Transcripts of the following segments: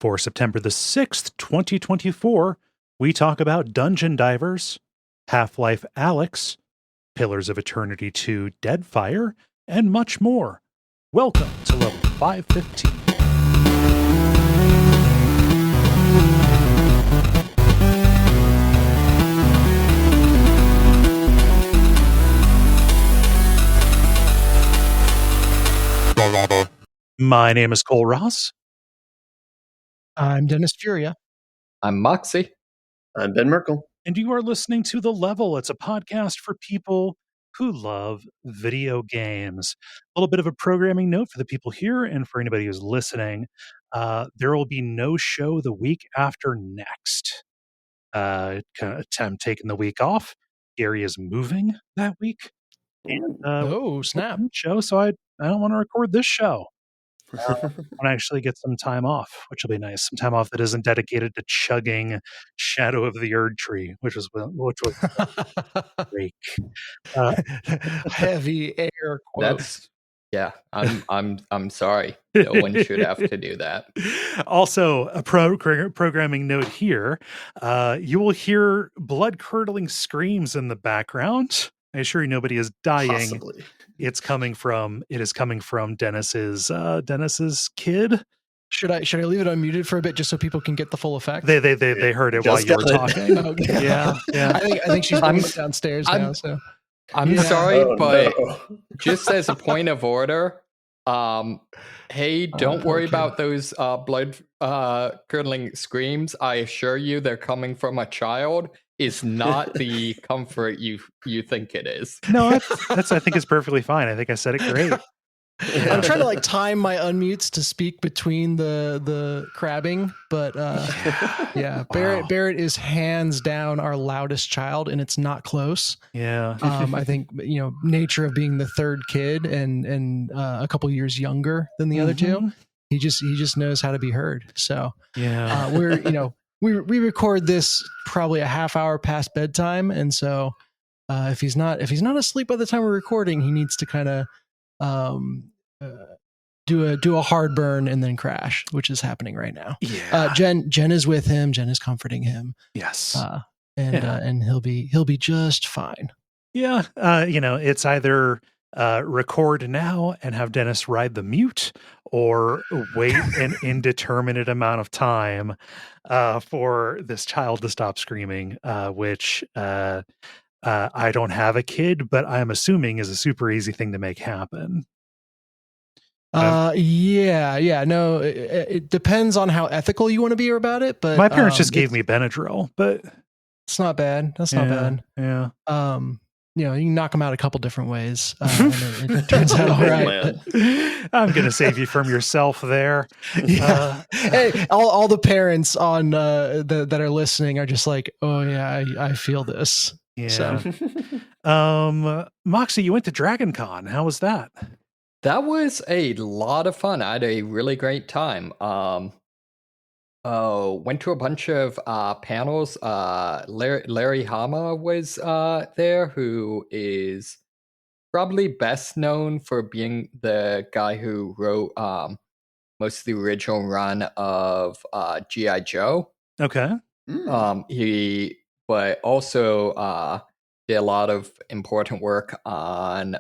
For September the 6th, 2024, we talk about Dungeon Divers, Half-Life Alyx, Pillars of Eternity 2 Deadfire, and much more. Welcome to level 515. My name is Kole Ross. I'm Dennis Furia. I'm Moxie. I'm Ben Merkel. And you are listening to The Level. It's a podcast for people who love video games. A little bit of a programming note for the people here and for anybody who's listening. There will be no show the week after next. I'm taking the week off. Gary is moving that week. And, oh, snap. Show, so I don't want to record this show. When I actually get some time off, which will be nice. Some time off that isn't dedicated to chugging Shadow of the Erdtree, which was great. Heavy air quotes. I'm sorry. No one should have to do that. Also, a programming note here: you will hear blood-curdling screams in the background. I assure you, nobody is dying. Possibly. It is coming from Dennis's kid. Should I leave it unmuted for a bit just so people can get the full effect? They heard it while you were talking. Okay. Yeah. I think she's downstairs now. So I'm sorry, but no. just as a point of order, hey, don't worry about those blood curdling screams. I assure you, they're coming from a child. Is not the comfort you think it is. No, that's I think it's perfectly fine. I think I said it great. I'm trying to time my unmutes to speak between the crabbing, but yeah, Barrett is hands down our loudest child, and it's not close. Yeah, I think nature of being the third kid and a couple years younger than the other two, he just knows how to be heard. So yeah, we record this probably a half hour past bedtime, and so if he's not asleep by the time we're recording, he needs to kind of do a hard burn and then crash, which is happening right now. Yeah. Jen is with him. Jen is comforting him. Yes. And he'll be just fine. Yeah. It's either record now and have Dennis ride the mute, or wait an indeterminate amount of time for this child to stop screaming, which I don't have a kid, but I'm assuming is a super easy thing to make happen. No, it depends on how ethical you want to be about it, but my parents just gave me Benadryl, but it's not bad. That's not bad. Yeah. You can knock them out a couple different ways. And it turns out all right. I'm going to save you from yourself there. Yeah. Hey, all the parents on that are listening are just like, oh yeah, I feel this. Yeah. So. Moxie, you went to Dragon Con. How was that? That was a lot of fun. I had a really great time. Went to a bunch of panels. Larry Hama was there, who is probably best known for being the guy who wrote most of the original run of G.I. Joe. Okay. He also did a lot of important work on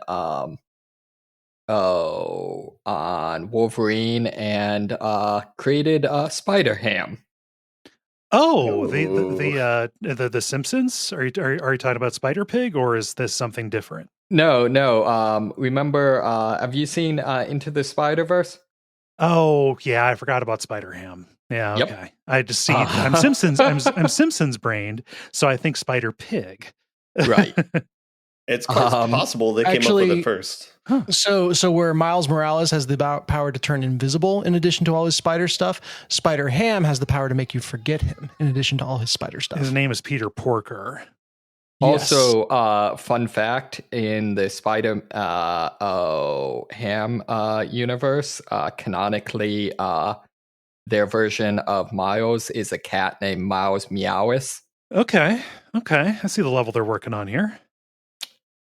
Wolverine and created Spider-Ham. Oh, the Simpsons? Are you talking about Spider-Pig, or is this something different? No. Remember, have you seen Into the Spider-Verse? Oh, yeah, I forgot about Spider-Ham. Yeah, Yep. okay. I just see I'm Simpsons. I'm Simpsons brained, so I think Spider-Pig. Right. It's quite possible they came up with it first. Huh. So where Miles Morales has the power to turn invisible in addition to all his spider stuff, Spider-Ham has the power to make you forget him in addition to all his spider stuff. His name is Peter Porker. Also, fun fact, in the Spider-Ham universe, canonically, their version of Miles is a cat named Miles Meowis. Okay. I see the level they're working on here.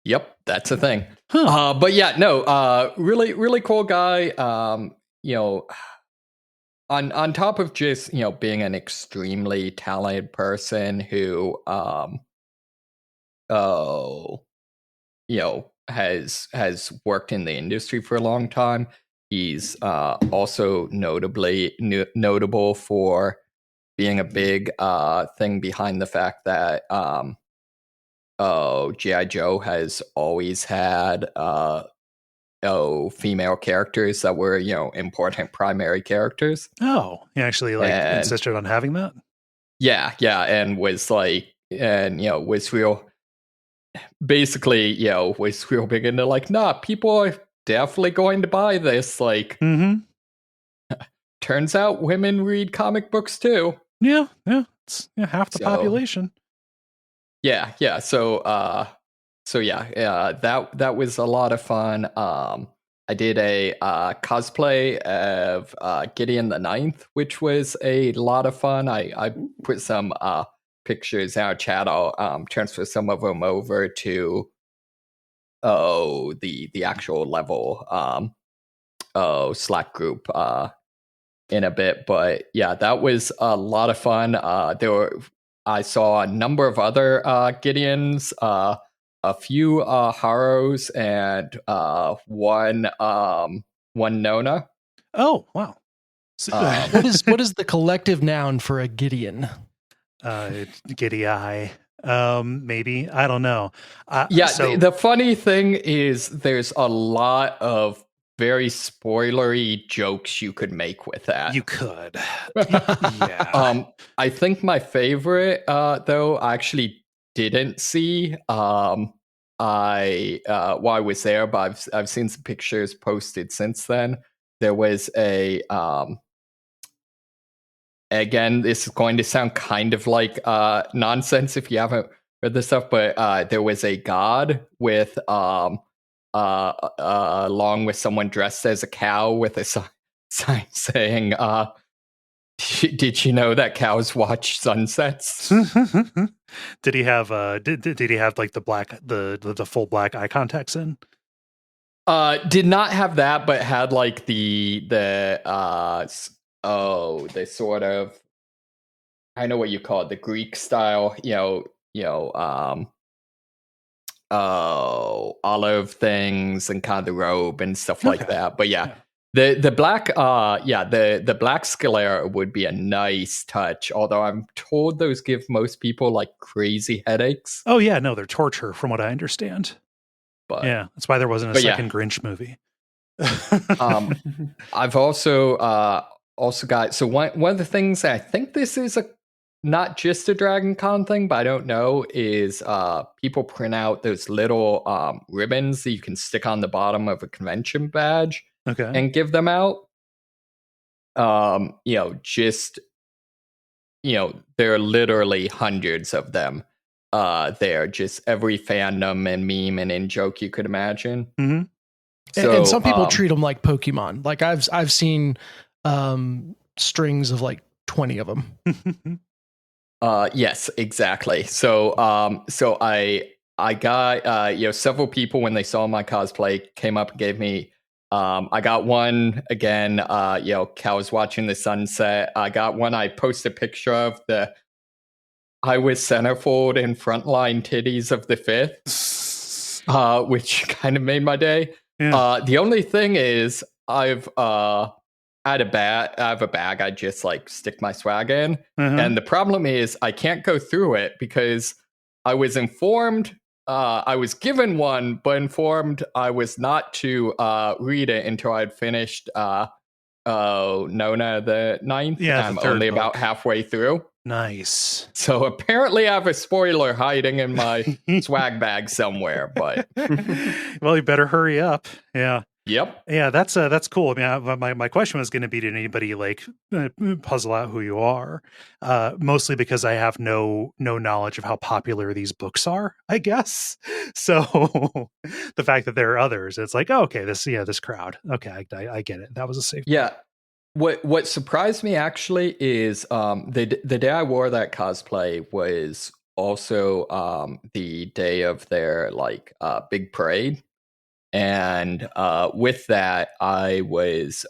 Yep, that's a thing. Huh. But yeah, no, really, really cool guy. on top of just being an extremely talented person who has worked in the industry for a long time, he's also notable for being a big thing behind the fact that G.I. Joe has always had female characters that were important primary characters. Oh, he actually insisted on having that. Yeah, and was was real. Basically, was real big into nah, people are definitely going to buy this. Turns out women read comic books too. Yeah, it's half the population. Yeah. So that was a lot of fun. I did a cosplay of Gideon the Ninth, which was a lot of fun. I put some pictures in our chat. I'll transfer some of them over to the actual level Slack group in a bit. But yeah, that was a lot of fun. I saw a number of other Gideons, a few Haros, and one Nona. Oh, wow. What is the collective noun for a Gideon? Giddy eye. Maybe. I don't know. The funny thing is there's a lot of very spoilery jokes you could make with that. You could. Yeah. I think my favorite, though, I actually didn't see while I was there, but I've seen some pictures posted since then. There was a again, this is going to sound kind of like nonsense if you haven't read this stuff, but there was a god with along with someone dressed as a cow with a sign saying, did you know that cows watch sunsets? Did he have did he have like the full black eye contacts in? Did not have that, but had like the sort of, I know what you call it, the Greek style, olive things and kind of the robe and stuff like that. But yeah. The black the black sclera would be a nice touch, although I'm told those give most people like crazy headaches. Oh yeah, no, they're torture from what I understand. But yeah, that's why there wasn't a second Grinch movie. I've also got, so one of the things, I think this is not just a Dragon Con thing, but I don't know, is people print out those little ribbons that you can stick on the bottom of a convention badge. Okay. And give them out. There are literally hundreds of them. There, just every fandom and meme and in joke you could imagine. Mm-hmm. So, and some people treat them like Pokemon. Like I've seen strings of like 20 of them. Yes, exactly. So I got several people when they saw my cosplay came up and gave me. I got one again, cows watching the sunset. I got one I posted a picture of I was centerfold and frontline titties of the fifth, which kind of made my day. Yeah. The only thing is I have a bag I just like stick my swag in. Uh-huh. And the problem is I can't go through it because I was informed I was given one, but informed I was not to read it until I'd finished Nona the Ninth. Yeah, I'm only about halfway through. Nice. So apparently I have a spoiler hiding in my swag bag somewhere, but well, you better hurry up. Yeah. Yep. Yeah, that's cool. I mean, my question was going to be, did anybody like puzzle out who you are? Mostly because I have no knowledge of how popular these books are, I guess. So the fact that there are others, it's like, oh, okay, this crowd. Okay, I get it. That was a safe. Yeah. What surprised me actually is the day I wore that cosplay was also the day of their like big parade. And with that, I was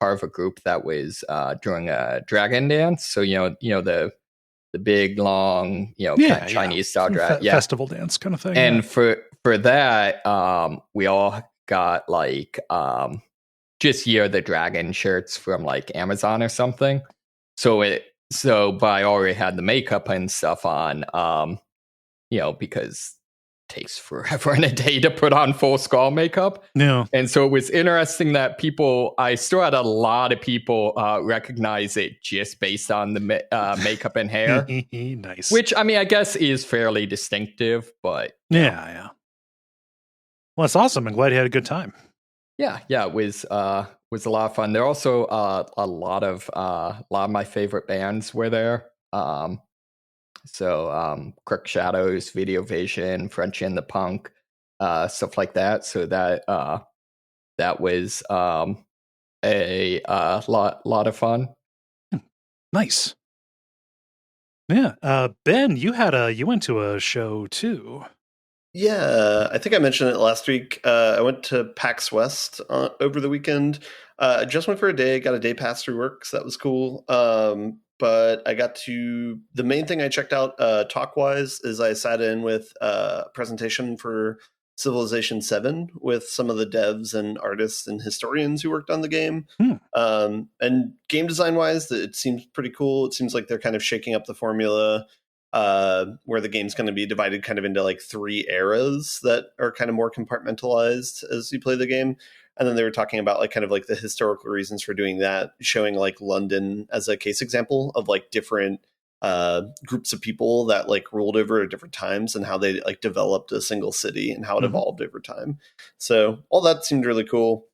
part of a group that was doing a dragon dance. So the big long kind of Chinese style dragon festival dance kind of thing. And for that, we all got like just the dragon shirts from like Amazon or something. But I already had the makeup and stuff on, because it takes forever and a day to put on full skull makeup. Yeah. And so it was interesting that I still had a lot of people recognize it just based on the makeup and hair. Nice. Which, I mean, I guess is fairly distinctive, but... Yeah. Well, that's awesome. I'm glad you had a good time. Yeah, it was a lot of fun. There are also a lot of my favorite bands were there. Crook Shadows, Video Vision, French and the Punk, stuff like that. So that was a lot of fun. Nice. Yeah, Ben, you went to a show too. Yeah, I think I mentioned it last week. I went to PAX West over the weekend. I just went for a day, got a day pass through work, so that was cool. But I got to the main thing I checked out talk-wise is I sat in with a presentation for Civilization 7 with some of the devs and artists and historians who worked on the game. And game design-wise, it seems pretty cool. It seems like they're kind of shaking up the formula where the game's going to be divided kind of into like 3 eras that are kind of more compartmentalized as you play the game. And then they were talking about like kind of like the historical reasons for doing that, showing like London as a case example of like different groups of people that like ruled over at different times and how they like developed a single city and how it evolved over time. So all that seemed really cool.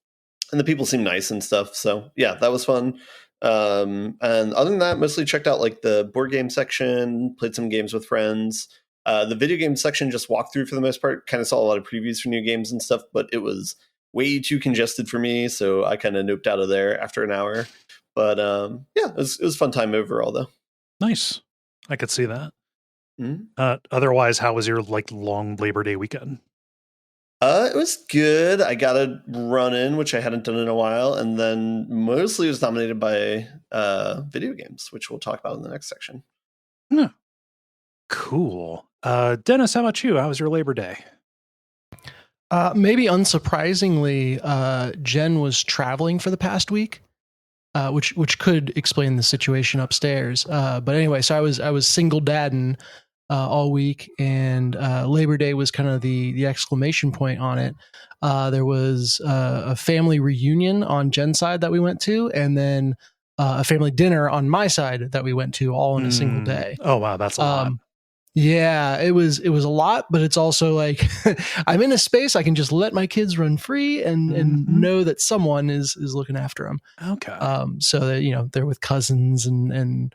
And the people seemed nice and stuff. So yeah, that was fun. And other than that, mostly checked out like the board game section, played some games with friends. The video game section just walked through for the most part, kind of saw a lot of previews for new games and stuff, but it was way too congested for me, so I kind of noped out of there after an hour. But yeah, it was a fun time overall, though. Nice. I could see that. Otherwise, how was your like long Labor Day weekend? It was good. I got a run in, which I hadn't done in a while, and then mostly it was dominated by video games, which we'll talk about in the next section. Cool. Dennis, how about you? How was your Labor Day? Maybe unsurprisingly, Jen was traveling for the past week, which could explain the situation upstairs. But anyway, so I was single dadding all week, and Labor Day was kind of the exclamation point on it. There was a family reunion on Jen's side that we went to, and then a family dinner on my side that we went to, all in a single day. Oh wow, that's a lot. Yeah, it was a lot, but it's also like I'm in a space I can just let my kids run free and know that someone is looking after them. Okay. So that they're with cousins and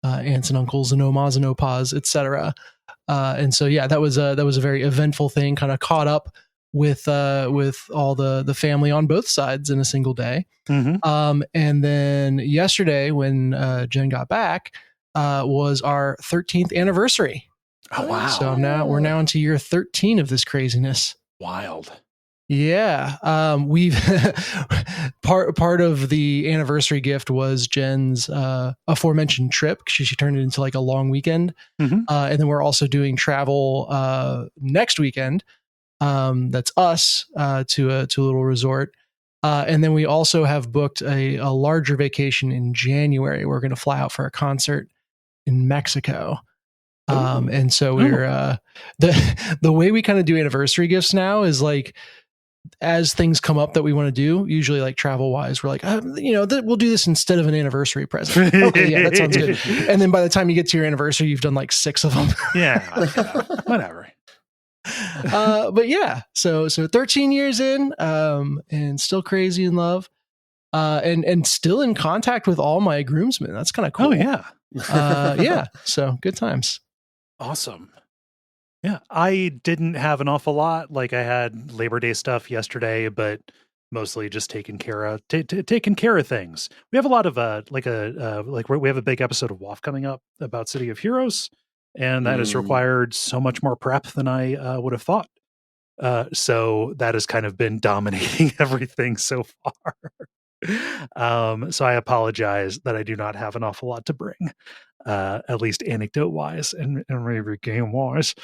aunts and uncles and omas and opas, etc. And so yeah, that was a very eventful thing. Kind of caught up with all the family on both sides in a single day. And then yesterday when Jen got back was our 13th anniversary. Oh wow! So we're now into year 13 of this craziness. Wild. Yeah. We've part of the anniversary gift was Jen's aforementioned trip. She turned it into like a long weekend. And then we're also doing travel next weekend. That's us to a little resort. And then we also have booked a larger vacation in January. We're going to fly out for a concert in Mexico. And so we're the way we kind of do anniversary gifts now is like, as things come up that we want to do, usually like travel wise, we're like, we'll do this instead of an anniversary present. Okay, yeah, that sounds good. And then by the time you get to your anniversary, you've done like 6 of them. Yeah, whatever. But yeah, so 13 years in, and still crazy in love, and still in contact with all my groomsmen. That's kind of cool. Oh yeah. Yeah. So good times. Awesome. Yeah, I didn't have an awful lot. Like I had Labor Day stuff yesterday, but mostly just taking care of things. We have a lot of we have a big episode of WAF coming up about City of Heroes, and that has required so much more prep than I would have thought. So that has kind of been dominating everything so far. So I apologize that I do not have an awful lot to bring, at least anecdote wise and maybe game wise.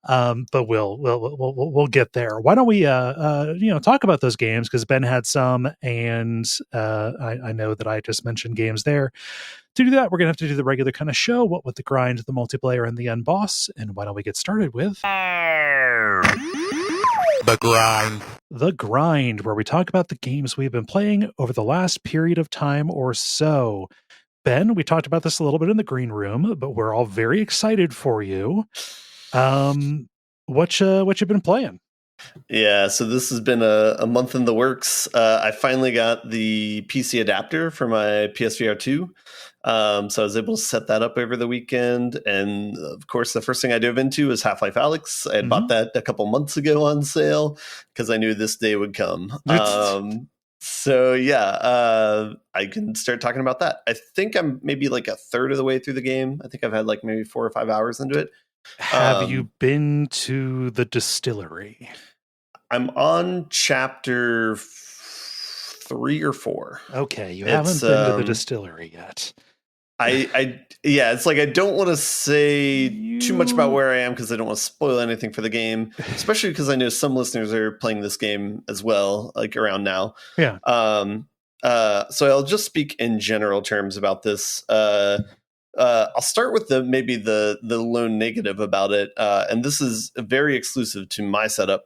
But we'll get there. Why don't we talk about those games, because Ben had some, and I know that I just mentioned games there. To do that, we're gonna have to do the regular kind of show, what with the grind, the multiplayer, and the end boss. And why don't we get started with The grind. The grind, where we talk about the games we've been playing over the last period of time or so. Ben, we talked about this a little bit in the green room, but we're all very excited for you. What you been playing? Yeah, so this has been a month in the works. I finally got the PC adapter for my PSVR 2. So I was able to set that up over the weekend. And of course, the first thing I dove into was Half-Life Alyx. I had bought that a couple months ago on sale because I knew this day would come. So yeah, I can start talking about that. I think I'm maybe like a third of the way through the game. I think I've had like maybe 4 or 5 hours into it. Have you been to the distillery? I'm on chapter 3 or 4. Okay, you haven't been to the distillery yet. Yeah, it's like I don't want to say too much about where I am because I don't want to spoil anything for the game, especially because I know some listeners are playing this game as well, like around now. Yeah. So I'll just speak in general terms about this. I'll start with the lone negative about it, and this is very exclusive to my setup.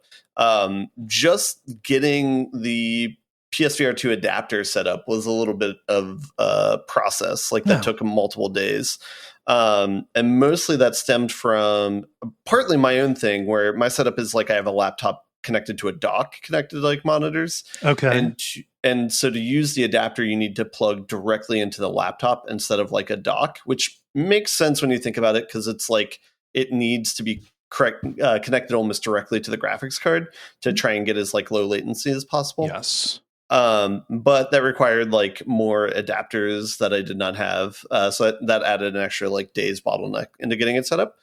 Just getting the PSVR 2 adapter set up was a little bit of a process, like that took multiple days. And mostly that stemmed from partly my own thing, where my setup is like I have a laptop connected to a dock connected to like monitors. Okay. And so to use the adapter, you need to plug directly into the laptop instead of like a dock, which makes sense when you think about it, because it's like it needs to be connected almost directly to the graphics card to try and get as like low latency as possible. Yes. But that required like more adapters that I did not have. So that added an extra like days bottleneck into getting it set up.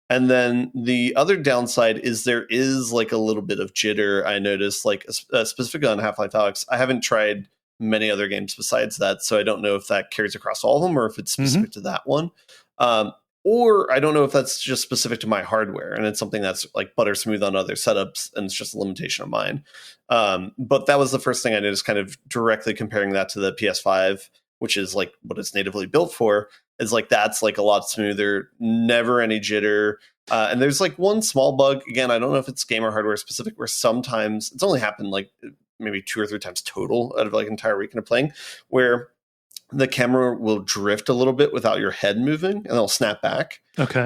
And then the other downside is there is like a little bit of jitter. I noticed like specifically on Half-Life Alyx. I haven't tried many other games besides that, so I don't know if that carries across all of them or if it's specific to that one. Or I don't know if that's just specific to my hardware and it's something that's like butter smooth on other setups and it's just a limitation of mine. But that was the first thing I noticed, kind of directly comparing that to the PS5, which is like what it's natively built for, is like that's like a lot smoother, never any jitter. And there's like one small bug. Again, I don't know if it's game or hardware specific, where sometimes it's only happened like maybe 2 or 3 times total out of like an entire weekend of playing, where the camera will drift a little bit without your head moving and it'll snap back. Okay.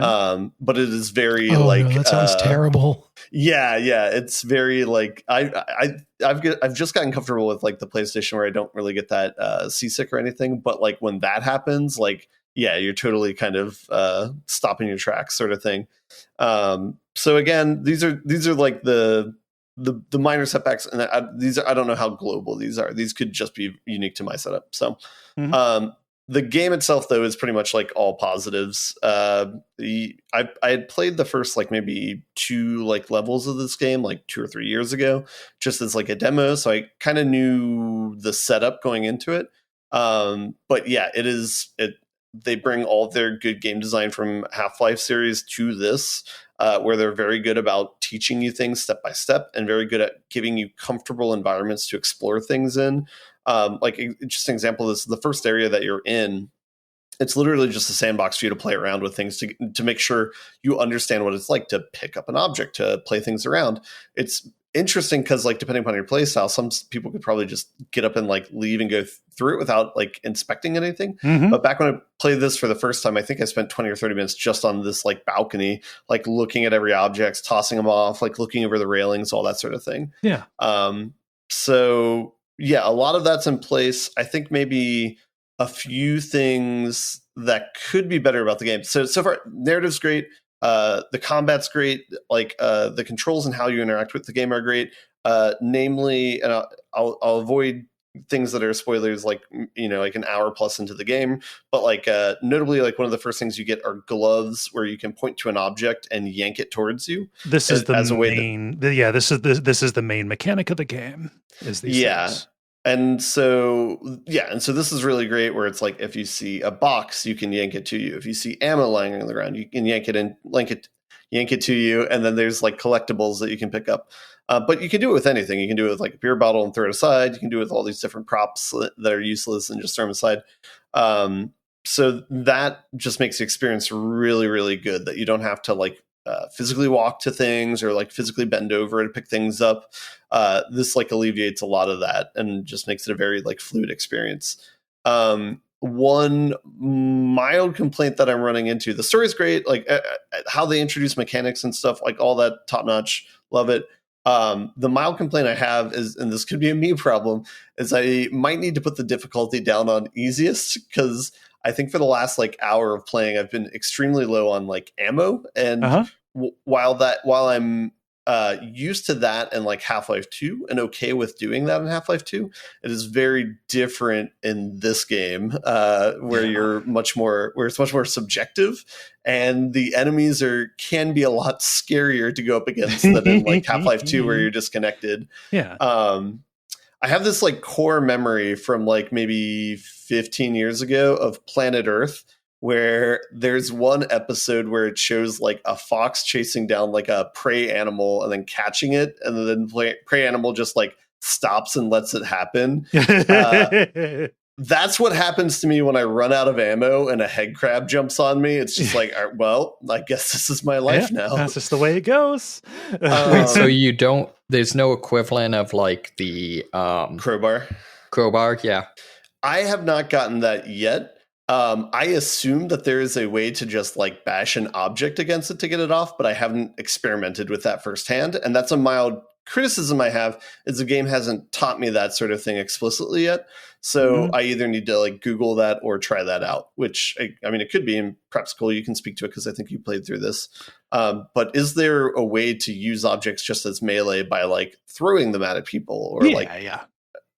But it is very no, that sounds terrible. Yeah. It's very like I've just gotten comfortable with like the PlayStation where I don't really get that seasick or anything. But like when that happens, like, yeah, you're totally kind of stopping your tracks sort of thing. So again, these are like the minor setbacks, and I don't know how global these are. These could just be unique to my setup. So the game itself, though, is pretty much like all positives. I had played the first like maybe 2 like levels of this game like 2 or 3 years ago, just as like a demo. So I kind of knew the setup going into it. But yeah, they bring all of their good game design from Half-Life series to this. Where they're very good about teaching you things step by step and very good at giving you comfortable environments to explore things in. Like just an example is the first area that you're in. It's literally just a sandbox for you to play around with things to make sure you understand what it's like to pick up an object, to play things around. It's interesting because like depending upon your play style, some people could probably just get up and like leave and go through it without like inspecting anything. But back when I played this for the first time, I think I spent 20 or 30 minutes just on this like balcony, like looking at every object, tossing them off, like looking over the railings, all that sort of thing. Yeah. So yeah, a lot of that's in place. I think maybe a few things that could be better about the game. So far, narrative's great. The combat's great. Like the controls and how you interact with the game are great. Namely, and I'll avoid things that are spoilers, like like an hour plus into the game. But like notably, like one of the first things you get are gloves where you can point to an object and yank it towards you. This is the main. This is the main mechanic of the game. Is these things. And so this is really great where it's like if you see a box, you can yank it to you. If you see ammo lying on the ground, you can yank it to you, and then there's like collectibles that you can pick up. But you can do it with anything. You can do it with like a beer bottle and throw it aside. You can do it with all these different props that are useless and just throw them aside. So that just makes the experience really, really good, that you don't have to like physically walk to things or like physically bend over to pick things up. This like alleviates a lot of that and just makes it a very like fluid experience. One mild complaint that I'm running into, the story's great, like how they introduce mechanics and stuff, like all that top notch, love it. The mild complaint I have is, and this could be a me problem, is I might need to put the difficulty down on easiest, because I think for the last like hour of playing, I've been extremely low on like ammo. And while I'm used to that in like Half-Life 2 and okay with doing that in Half-Life 2, it is very different in this game where it's much more subjective, and the enemies can be a lot scarier to go up against than in like Half-Life 2 where you're disconnected. Yeah. I have this like core memory from like maybe 15 years ago of Planet Earth, where there's one episode where it shows like a fox chasing down like a prey animal and then catching it, and then prey animal just like stops and lets it happen. That's what happens to me when I run out of ammo and a head crab jumps on me. It's just like, well, I guess this is my life now. That's just the way it goes. Wait, so you don't, there's no equivalent of like the crowbar? Crowbar, yeah. I have not gotten that yet. I assume that there is a way to just like bash an object against it to get it off, but I haven't experimented with that firsthand. And that's a mild criticism I have, is the game hasn't taught me that sort of thing explicitly yet. So I either need to like Google that or try that out, which I mean, it could be, and perhaps Kole, you can speak to it because I think you played through this. But is there a way to use objects just as melee by like throwing them at people or yeah.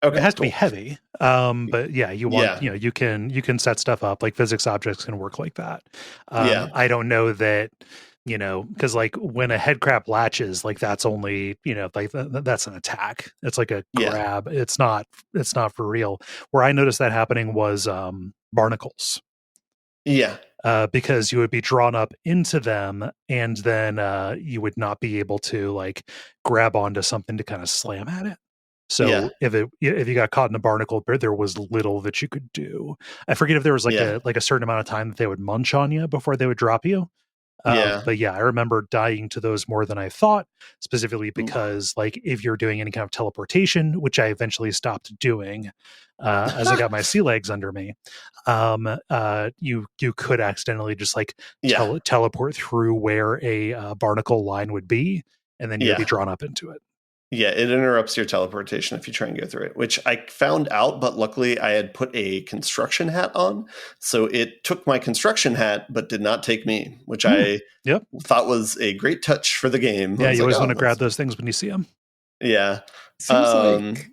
Okay, it has to be heavy. But yeah, you want, you can set stuff up like physics objects can work like that. I don't know that, because like when a head crab latches, like that's only, like that's an attack. It's like a grab. It's not for real. Where I noticed that happening was barnacles. Yeah. Because you would be drawn up into them, and then you would not be able to like grab onto something to kind of slam at it. So if you got caught in a barnacle, there was little that you could do. I forget if there was like a certain amount of time that they would munch on you before they would drop you. But yeah, I remember dying to those more than I thought, specifically because like if you're doing any kind of teleportation, which I eventually stopped doing as I got my sea legs under me, you could accidentally just like teleport through where a barnacle line would be, and then you'd be drawn up into it. Yeah, it interrupts your teleportation if you try and go through it, which I found out, but luckily I had put a construction hat on. So it took my construction hat, but did not take me, which I thought was a great touch for the game. Yeah, you always want to grab those things when you see them. Yeah. Seems like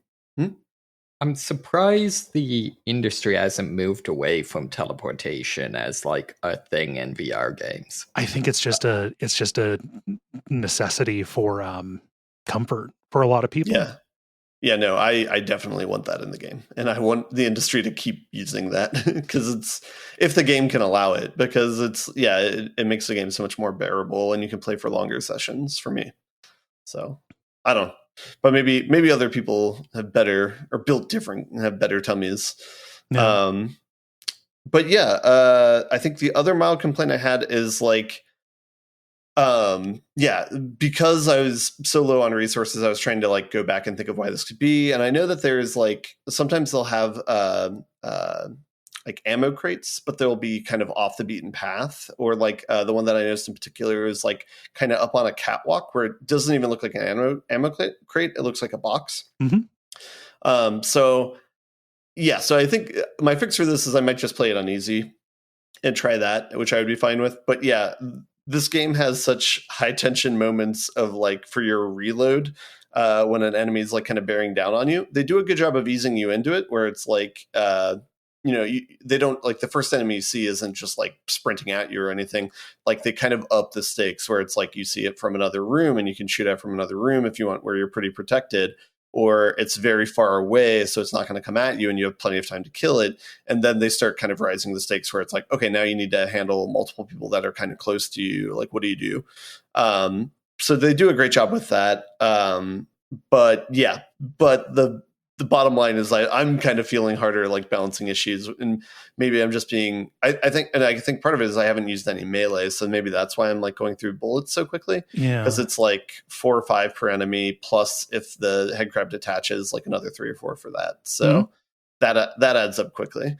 I'm surprised the industry hasn't moved away from teleportation as like a thing in VR games. I think it's just a necessity for comfort for a lot of people. Yeah, no, I definitely want that in the game, and I want the industry to keep using that because it's, if the game can allow it, because it makes the game so much more bearable, and you can play for longer sessions for me. So I don't know, but maybe other people have better or built different and have better tummies. But I think the other mild complaint I had is like, because I was so low on resources, I was trying to like go back and think of why this could be. And I know that there's like, sometimes they'll have like ammo crates, but they'll be kind of off the beaten path, or like the one that I noticed in particular is like kind of up on a catwalk where it doesn't even look like an ammo crate. It looks like a box. So I think my fix for this is I might just play it on easy and try that, which I would be fine with. But yeah, this game has such high tension moments of like for your reload when an enemy is like kind of bearing down on you. They do a good job of easing you into it, where it's like, they don't like the first enemy you see isn't just like sprinting at you or anything. Like they kind of up the stakes where it's like you see it from another room and you can shoot at from another room if you want, where you're pretty protected. or it's very far away, so it's not going to come at you and you have plenty of time to kill it. And then they start kind of rising the stakes where it's like, okay, now you need to handle multiple people that are kind of close to you. Like, what do you do? So they do a great job with that. But the bottom line is I'm kind of feeling harder, like balancing issues, and maybe I'm just being, I think part of it is I haven't used any melee. So maybe that's why I'm like going through bullets so quickly. Yeah. Because it's like 4 or 5 per enemy. Plus if the head crab detaches, like another 3 or 4 for that. So that adds up quickly.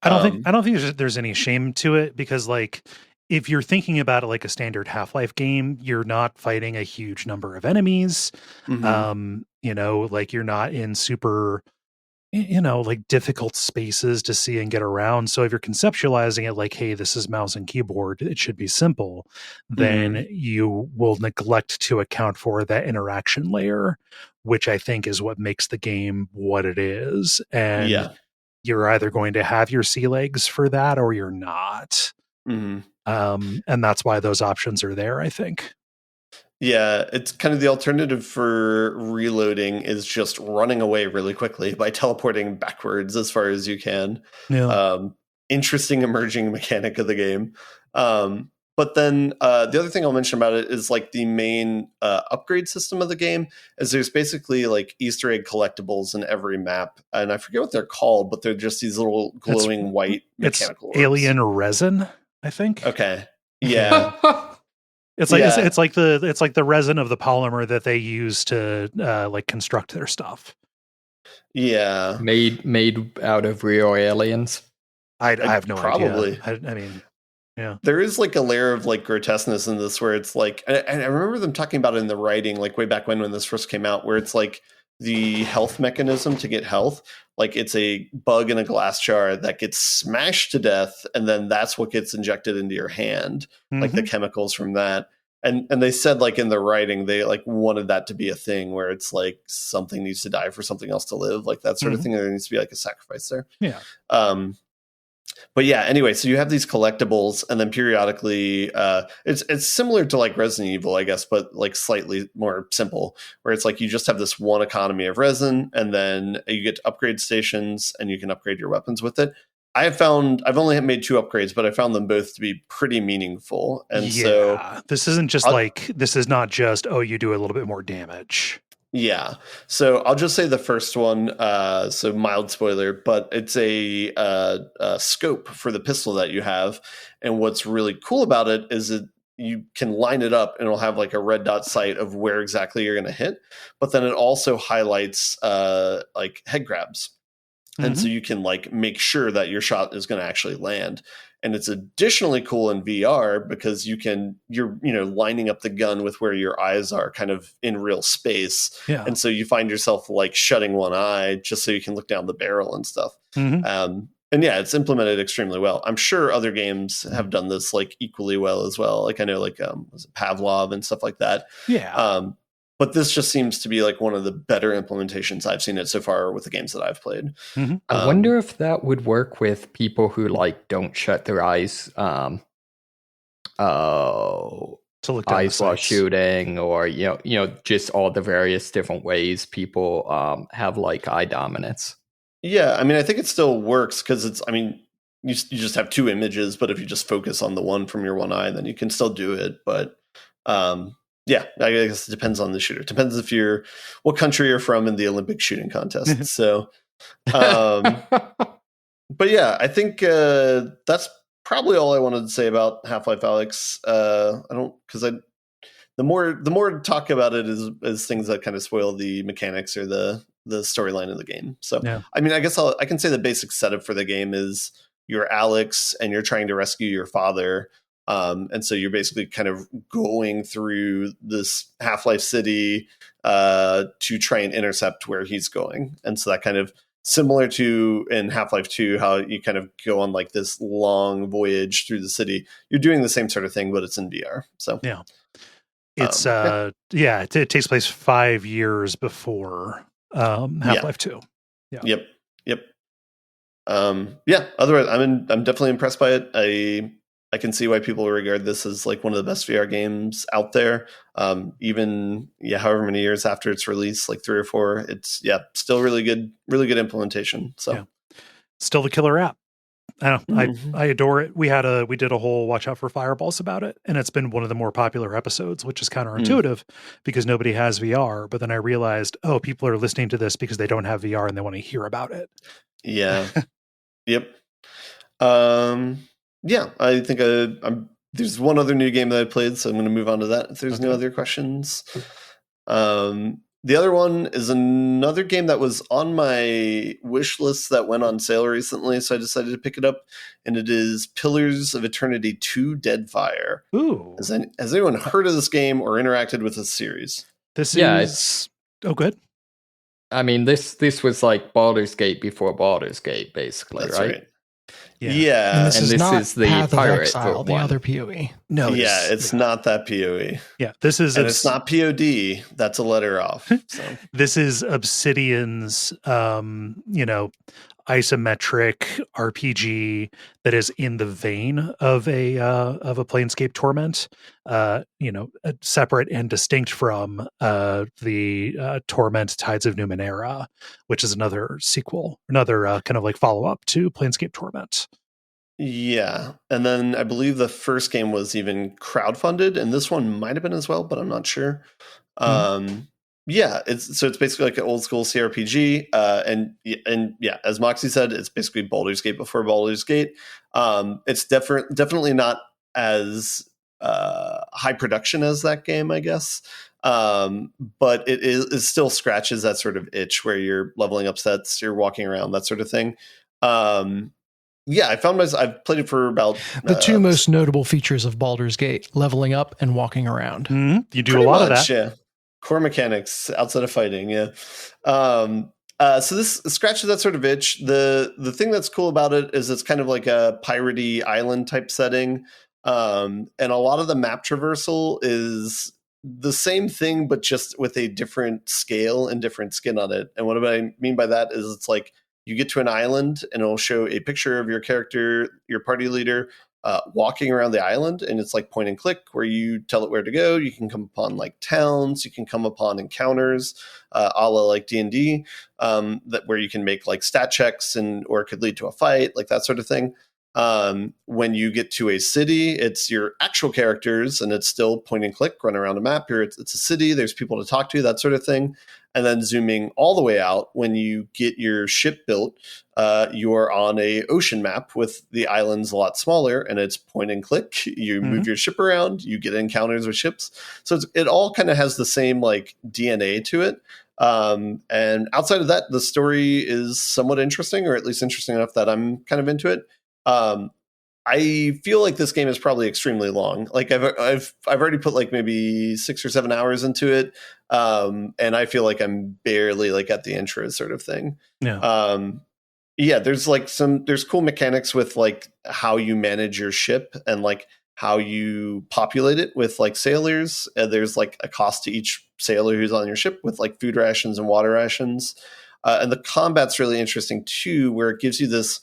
I don't think there's any shame to it, because like, if you're thinking about it like a standard Half-Life game, you're not fighting a huge number of enemies. Like you're not in super, like difficult spaces to see and get around. So if you're conceptualizing it like, hey, this is mouse and keyboard, it should be simple, then you will neglect to account for that interaction layer, which I think is what makes the game what it is. And you're either going to have your sea legs for that or you're not. And that's why those options are there, I think. Yeah, it's kind of the alternative for reloading is just running away really quickly by teleporting backwards as far as you can. Interesting emerging mechanic of the game. But then the other thing I'll mention about it is like the main upgrade system of the game is there's basically like Easter egg collectibles in every map. And I forget what they're called, but they're just these little glowing white mechanical orbs. Alien resin, I think. Okay. Yeah. It's like the resin of the polymer that they use to like construct their stuff. Yeah. Made out of real aliens. I have no idea. I mean, yeah. There is like a layer of like grotesqueness in this where it's like, and I remember them talking about it in the writing, like way back when this first came out, where it's like the health mechanism to get health, like it's a bug in a glass jar that gets smashed to death, and then that's what gets injected into your hand, like the chemicals from that. And they said like in the writing, they like wanted that to be a thing where it's like something needs to die for something else to live, like that sort of thing. There needs to be like a sacrifice there. Yeah. But yeah, anyway, so you have these collectibles, and then periodically, it's similar to like Resident Evil, I guess, but like slightly more simple, where it's like you just have this one economy of resin, and then you get to upgrade stations, and you can upgrade your weapons with it. I've only made 2 upgrades, but I found them both to be pretty meaningful. And so this isn't just this is not just, oh, you do a little bit more damage. Yeah. So I'll just say the first one, so mild spoiler, but it's a scope for the pistol that you have. And what's really cool about it is that you can line it up and it'll have like a red dot sight of where exactly you're going to hit. But then it also highlights like head grabs. And so you can like make sure that your shot is going to actually land. And it's additionally cool in VR because you're lining up the gun with where your eyes are kind of in real space. Yeah. And so you find yourself like shutting one eye just so you can look down the barrel and stuff. And yeah, it's implemented extremely well. I'm sure other games have done this like equally well as well. Like I know like was it Pavlov and stuff like that. Yeah. But this just seems to be like one of the better implementations I've seen it so far with the games that I've played. I wonder if that would work with people who like don't shut their eyes to look down eyes while shooting, or just all the various different ways people have like eye dominance. Yeah, I mean, I think it still works because you just have 2 images, but if you just focus on the one from your one eye, then you can still do it. But yeah, I guess it depends on the shooter. It depends what country you're from in the Olympic shooting contest. So, but yeah, I think that's probably all I wanted to say about Half-Life Alyx. The more talk about it is things that kind of spoil the mechanics or the storyline of the game. So, yeah. I mean, I guess I can say the basic setup for the game is you're Alyx and you're trying to rescue your father. And so you're basically kind of going through this Half-Life city to try and intercept where he's going. And so that kind of similar to in Half-Life 2, how you kind of go on like this long voyage through the city. You're doing the same sort of thing, but it's in VR. So yeah, it's it takes place 5 years before Half-Life 2. Yeah. Yep. Yeah. Otherwise, I'm definitely impressed by it. I can see why people regard this as like one of the best VR games out there. Even however many years after its release, like 3 or 4, it's still really good implementation. So still the killer app. I don't know. Mhm. I adore it. We did a whole watch out for fireballs about it, and it's been one of the more popular episodes, which is counterintuitive because nobody has VR. But then I realized, people are listening to this because they don't have VR and they want to hear about it. Yeah. Yep. I think there's one other new game that I played, so I'm going to move on to that if there's no other questions. The other one is another game that was on my wish list that went on sale recently, so I decided to pick it up, and it is Pillars of Eternity 2 Deadfire. Ooh. Has anyone heard of this game or interacted with this series? It's... Oh, good. I mean, this was like Baldur's Gate before Baldur's Gate, basically, That's right? Yeah. And this is the Path of pirate Exile, the one. other PoE. No, it's not that PoE. Yeah, this is... And it's not POD. That's a letter off. So. This is Obsidian's, isometric RPG that is in the vein of a Planescape Torment, separate and distinct from the Torment Tides of Numenera, which is another sequel, another kind of like follow up to Planescape Torment. Yeah, and then I believe the first game was even crowdfunded, and this one might have been as well, but I'm not sure. It's basically like an old school CRPG, and as Moxie said, it's basically Baldur's Gate before Baldur's Gate. It's definitely not as high production as that game, I guess, but it still scratches that sort of itch where you're leveling up sets, you're walking around, that sort of thing. I've played it for about... The two most notable features of Baldur's Gate, leveling up and walking around. Mm-hmm. You do a lot of that. Yeah. Core mechanics outside of fighting, yeah. So this scratches that sort of itch. The thing that's cool about it is it's kind of like a piratey island type setting. And a lot of the map traversal is the same thing, but just with a different scale and different skin on it. And what I mean by that is it's like, you get to an island and it'll show a picture of your character, your party leader, walking around the island, and it's like point and click where you tell it where to go. You can come upon like towns, you can come upon encounters, a la like D&D, that where you can make like stat checks or it could lead to a fight, like that sort of thing. When you get to a city, it's your actual characters and it's still point and click, run around a map here. It's a city, there's people to talk to, that sort of thing. And then zooming all the way out, when you get your ship built, you're on a ocean map with the islands a lot smaller, and it's point and click. You move your ship around, you get encounters with ships. So it all kind of has the same like DNA to it. And outside of that, the story is somewhat interesting, or at least interesting enough that I'm kind of into it. I feel like this game is probably extremely long. Like I've already put like maybe 6 or 7 hours into it, and I feel like I'm barely like at the intro sort of thing. There's like there's cool mechanics with like how you manage your ship and like how you populate it with like sailors. There's like a cost to each sailor who's on your ship with like food rations and water rations, and the combat's really interesting too, where it gives you this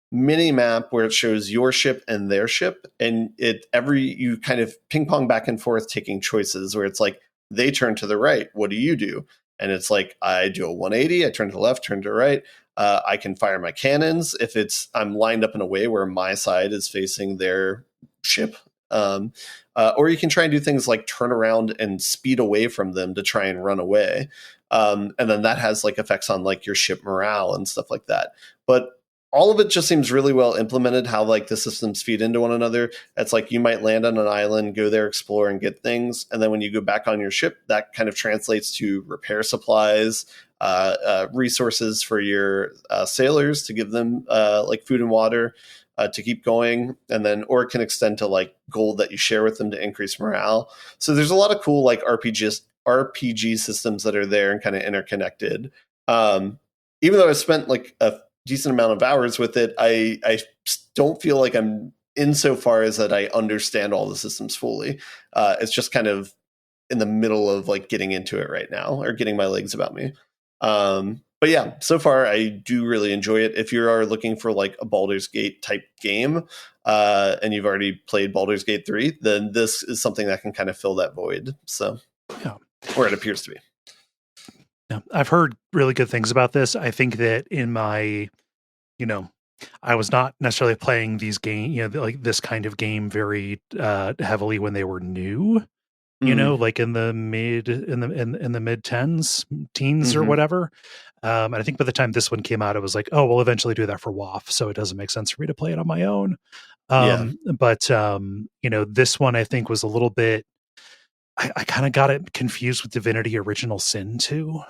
mini map where it shows your ship and their ship, and you kind of ping pong back and forth taking choices where it's like they turn to the right, what do you do? And it's like I do a 180, I turn to the left, turn to the right. I can fire my cannons if I'm lined up in a way where my side is facing their ship, or you can try and do things like turn around and speed away from them to try and run away, and then that has like effects on like your ship morale and stuff like that. But all of it just seems really well implemented, how like the systems feed into one another. It's like you might land on an island, go there, explore and get things. And then when you go back on your ship, that kind of translates to repair supplies, resources for your sailors to give them like food and water to keep going. And then, or it can extend to like gold that you share with them to increase morale. So there's a lot of cool like RPG systems that are there and kind of interconnected. Even though I spent like a decent amount of hours with it, I don't feel like I'm in so far as that I understand all the systems fully. It's just kind of in the middle of like getting into it right now, or getting my legs about me. but yeah, so far I do really enjoy it. If you are looking for like a Baldur's Gate type game, and you've already played Baldur's Gate 3, then this is something that can kind of fill that void. So, or it appears to be. Yeah, I've heard really good things about this. I think that in my, I was not necessarily playing these games, like this kind of game very heavily when they were new. Like in the mid teens or whatever. And I think by the time this one came out, it was like, oh, we'll eventually do that for WoF. So it doesn't make sense for me to play it on my own. But this one I think was a little bit, I kind of got it confused with Divinity Original Sin too.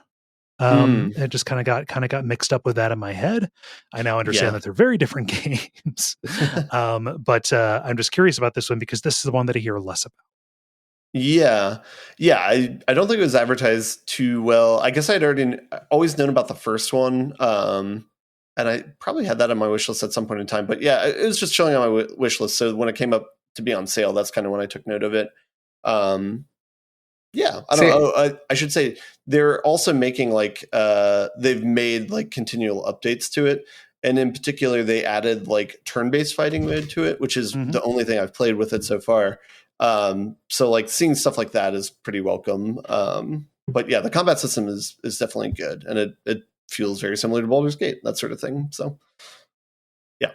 It just kind of got mixed up with that in my head. I now understand that they're very different games. But I'm just curious about this one because this is the one that I hear less about. Yeah. I don't think it was advertised too well. I guess I'd always known about the first one. And I probably had that on my wish list at some point in time. But yeah, it was just showing on my wish list. So when it came up to be on sale, that's kind of when I took note of it. I don't know. I should say they're also making like they've made like continual updates to it. And in particular, they added like turn-based fighting mode to it, which is the only thing I've played with it so far. So like seeing stuff like that is pretty welcome. But yeah, the combat system is definitely good, and it feels very similar to Baldur's Gate, that sort of thing. So yeah.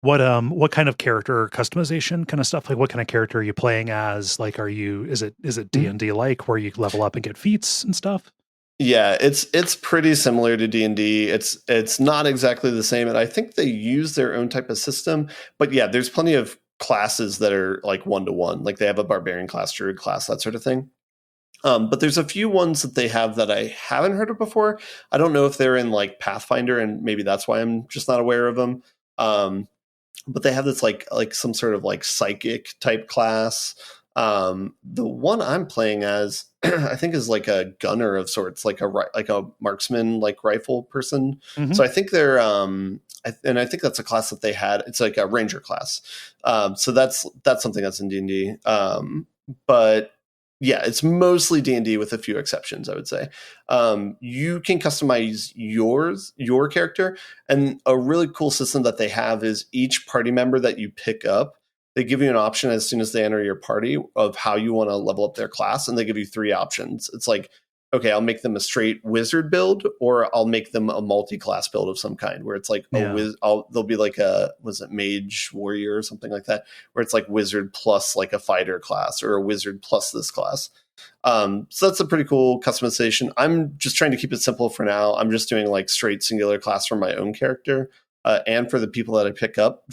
What kind of character customization kind of stuff? Like what kind of character are you playing as? Like is it D&D like where you level up and get feats and stuff? Yeah, it's pretty similar to D&D. It's not exactly the same, and I think they use their own type of system. But yeah, there's plenty of classes that are like 1-to-1. Like they have a barbarian class, druid class, that sort of thing. But there's a few ones that they have that I haven't heard of before. I don't know if they're in like Pathfinder, and maybe that's why I'm just not aware of them. But they have this like some sort of like psychic type class. The one I'm playing as, I think, is like a gunner of sorts, like a marksman, like rifle person. So I think they're, and I think that's a class that they had. It's like a ranger class. So that's something that's in D&D. But yeah, it's mostly D&D with a few exceptions, I would say. You can customize your character, and a really cool system that they have is each party member that you pick up, they give you an option as soon as they enter your party of how you want to level up their class, and they give you 3 options. It's like, okay, I'll make them a straight wizard build, or I'll make them a multi-class build of some kind, where it's like they'll be like mage warrior or something like that, where it's like wizard plus like a fighter class, or a wizard plus this class. So that's a pretty cool customization. I'm just trying to keep it simple for now. I'm just doing like straight singular class for my own character. And for the people that I pick up,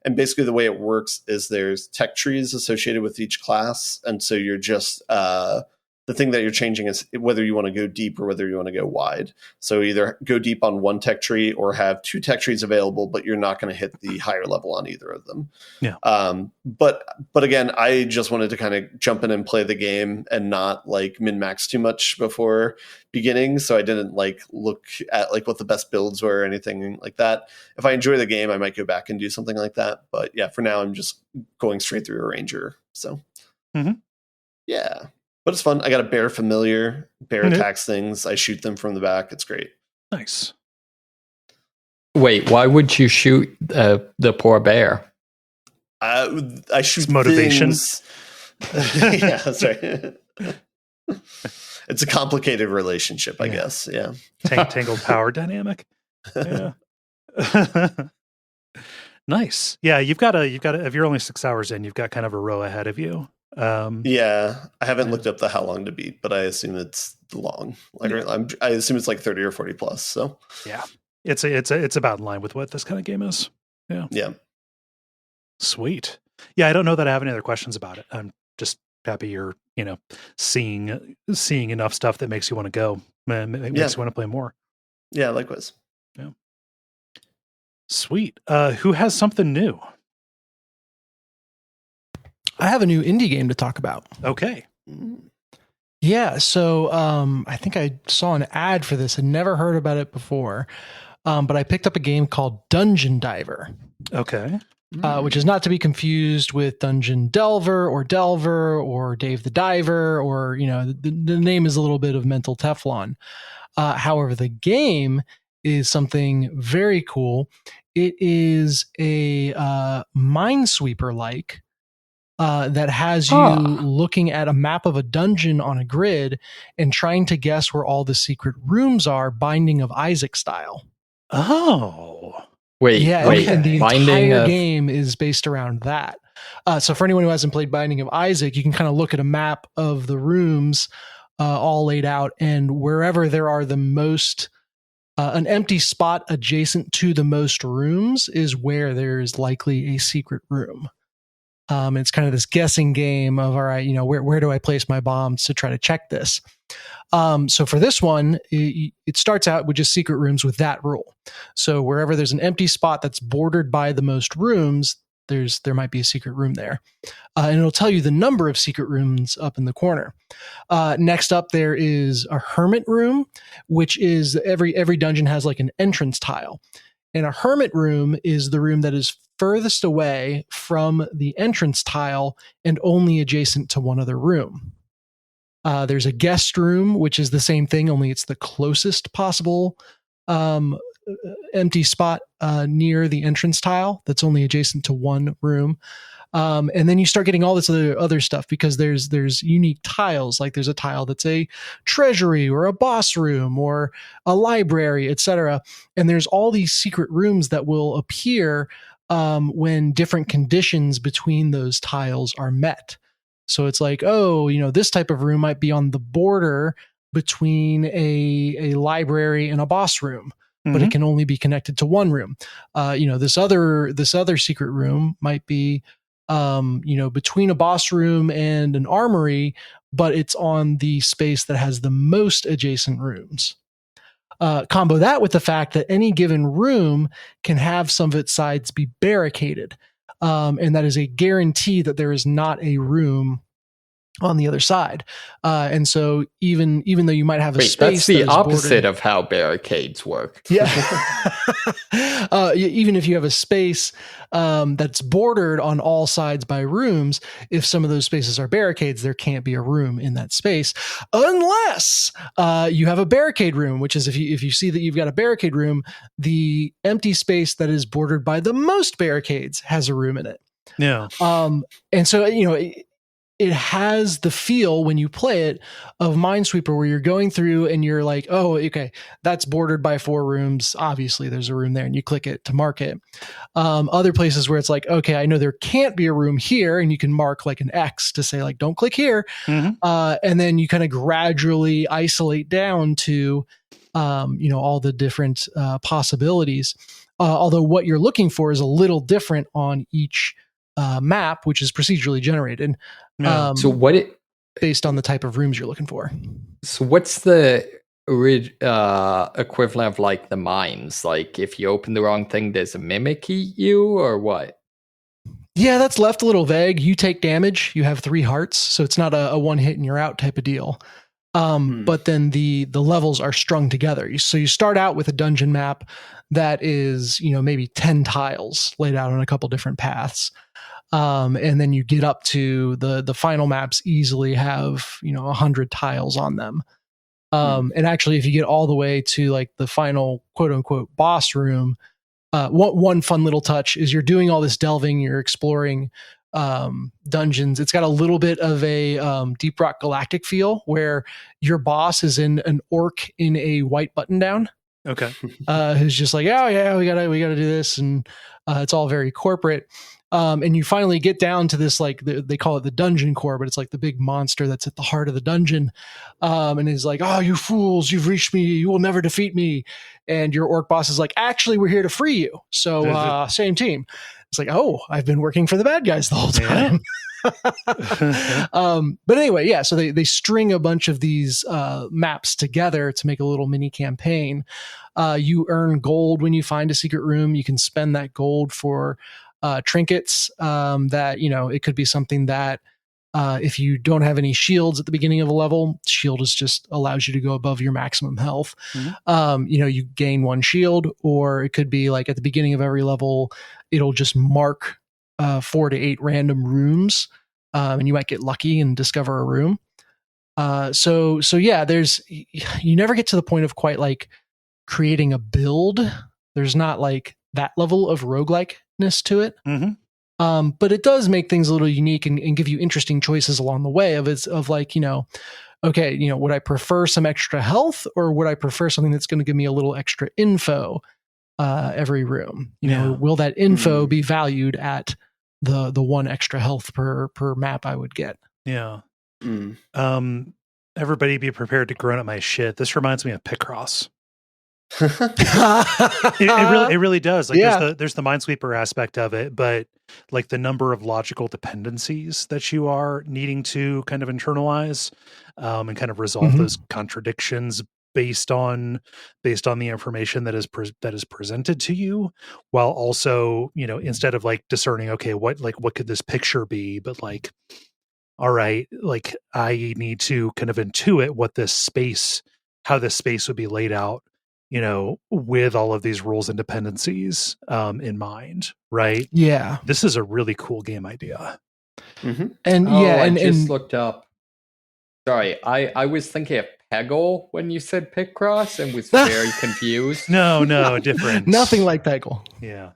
and basically the way it works is there's tech trees associated with each class. And so you're just, the thing that you're changing is whether you want to go deep or whether you want to go wide. So either go deep on one tech tree or have 2 tech trees available, but you're not going to hit the higher level on either of them. Yeah. But again, I just wanted to kind of jump in and play the game and not like min-max too much before beginning. So I didn't like look at like what the best builds were or anything like that. If I enjoy the game, I might go back and do something like that. But yeah, for now, I'm just going straight through a ranger. So yeah. But it's fun. I got a bear familiar. Bear attacks things. I shoot them from the back. It's great. Nice. Wait, why would you shoot the poor bear? I shoot it's motivation. Yeah, that's right. It's a complicated relationship, I guess. Yeah. Tangled power dynamic. Yeah. Nice. Yeah, you've got if you're only 6 hours in, you've got kind of a row ahead of you. Yeah, I haven't looked up the how long to beat, but I assume it's long. Like I assume it's like 30 or 40 plus. So yeah, it's about in line with what this kind of game is. Yeah. Yeah. Sweet. Yeah, I don't know that I have any other questions about it. I'm just happy you're seeing enough stuff that makes you want to go. Makes you want to play more. Yeah, likewise. Yeah. Sweet. Who has something new? I have a new indie game to talk about. Okay. Yeah, so I think I saw an ad for this. I'd never heard about it before, but I picked up a game called Dungeon Diver. Okay. Which is not to be confused with Dungeon Delver or Dave the Diver, or the name is a little bit of mental Teflon. However, the game is something very cool. It is a Minesweeper like that has you looking at a map of a dungeon on a grid and trying to guess where all the secret rooms are, Binding of Isaac style. Oh. Wait, and the Binding entire of... game is based around that. So for anyone who hasn't played Binding of Isaac, you can kind of look at a map of the rooms all laid out, and wherever there are the most an empty spot adjacent to the most rooms is where there is likely a secret room. It's kind of this guessing game of, all right, where do I place my bombs to try to check this? So for this one, it starts out with just secret rooms with that rule. So wherever there's an empty spot that's bordered by the most rooms, there might be a secret room there. And it'll tell you the number of secret rooms up in the corner. Next up, there is a hermit room, which is every dungeon has like an entrance tile. And a hermit room is the room that is furthest away from the entrance tile and only adjacent to one other room. There's a guest room, which is the same thing, only it's the closest possible empty spot near the entrance tile that's only adjacent to one room. And then you start getting all this other stuff because there's unique tiles. Like there's a tile that's a treasury or a boss room or a library, etc. And there's all these secret rooms that will appear when different conditions between those tiles are met. So it's like, this type of room might be on the border between a library and a boss room, but it can only be connected to one room. This other secret room might be between a boss room and an armory, but it's on the space that has the most adjacent rooms. Combo that with the fact that any given room can have some of its sides be barricaded. And that is a guarantee that there is not a room on the other side. And so even though you might have a space, that's the opposite of how barricades work. Yeah. Even if you have a space that's bordered on all sides by rooms, if some of those spaces are barricades, there can't be a room in that space unless you have a barricade room, which is if you see that you've got a barricade room, the empty space that is bordered by the most barricades has a room in it. Yeah. And so, it has the feel when you play it of Minesweeper, where you're going through and you're like, oh, okay, that's bordered by 4 rooms. Obviously, there's a room there, and you click it to mark it. Other places where it's like, okay, I know there can't be a room here, and you can mark like an X to say like, don't click here. And then you kind of gradually isolate down to, all the different possibilities. Although what you're looking for is a little different on each map, which is procedurally generated. Based on the type of rooms you're looking for. So what's the equivalent of like the mines? Like if you open the wrong thing, does a mimic eat you or what? Yeah, that's left a little vague. You take damage. You have 3 hearts, so it's not a one hit and you're out type of deal. But then the levels are strung together. So you start out with a dungeon map that is, maybe 10 tiles laid out on a couple different paths. And then you get up to the final maps easily have, 100 tiles on them. And actually, if you get all the way to like the final quote unquote boss room, one fun little touch is you're doing all this delving, you're exploring dungeons. It's got a little bit of a Deep Rock Galactic feel where your boss is in an orc in a white button down. Okay. Who's just like, oh yeah, we gotta do this. And it's all very corporate. And you finally get down to this, like they call it the dungeon core, but it's like the big monster that's at the heart of the dungeon. And he's like, oh, you fools, you've reached me. You will never defeat me. And your orc boss is like, actually, we're here to free you. So same team. It's like, oh, I've been working for the bad guys the whole time. But anyway, yeah, so they string a bunch of these maps together to make a little mini campaign. You earn gold when you find a secret room. You can spend that gold for trinkets that, it could be something that if you don't have any shields at the beginning of a level, shield is just allows you to go above your maximum health. You gain 1 shield, or it could be like at the beginning of every level, it'll just mark 4 to 8 random rooms, and you might get lucky and discover a room. So yeah, you never get to the point of quite like creating a build. There's not like that level of roguelikeness to it. Mm-hmm. But it does make things a little unique and give you interesting choices along the way of like, okay, would I prefer some extra health or would I prefer something that's going to give me a little extra info every room? Will that info be valued at the one extra health per map I would get? Yeah. Everybody be prepared to groan at my shit. This reminds me of Picross. It really does. Like there's the Minesweeper aspect of it, but like the number of logical dependencies that you are needing to kind of internalize and kind of resolve those contradictions based on the information that is presented to you, while also instead of like discerning, okay, what could this picture be, but like, all right, like I need to kind of intuit how this space would be laid out, with all of these rules and dependencies in mind, right? Yeah. This is a really cool game idea. Mm-hmm. And I just looked up. Sorry, I was thinking of Peggle when you said Picross and was very confused. No, different. Nothing like Peggle. Yeah.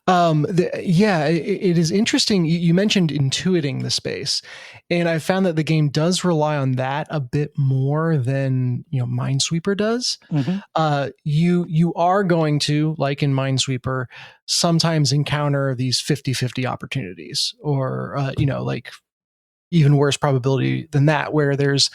It is interesting. You mentioned intuiting the space, and I found that the game does rely on that a bit more than Minesweeper does. Mm-hmm. You are going to, like in Minesweeper, sometimes encounter these 50-50 opportunities, or like even worse probability than that, where there's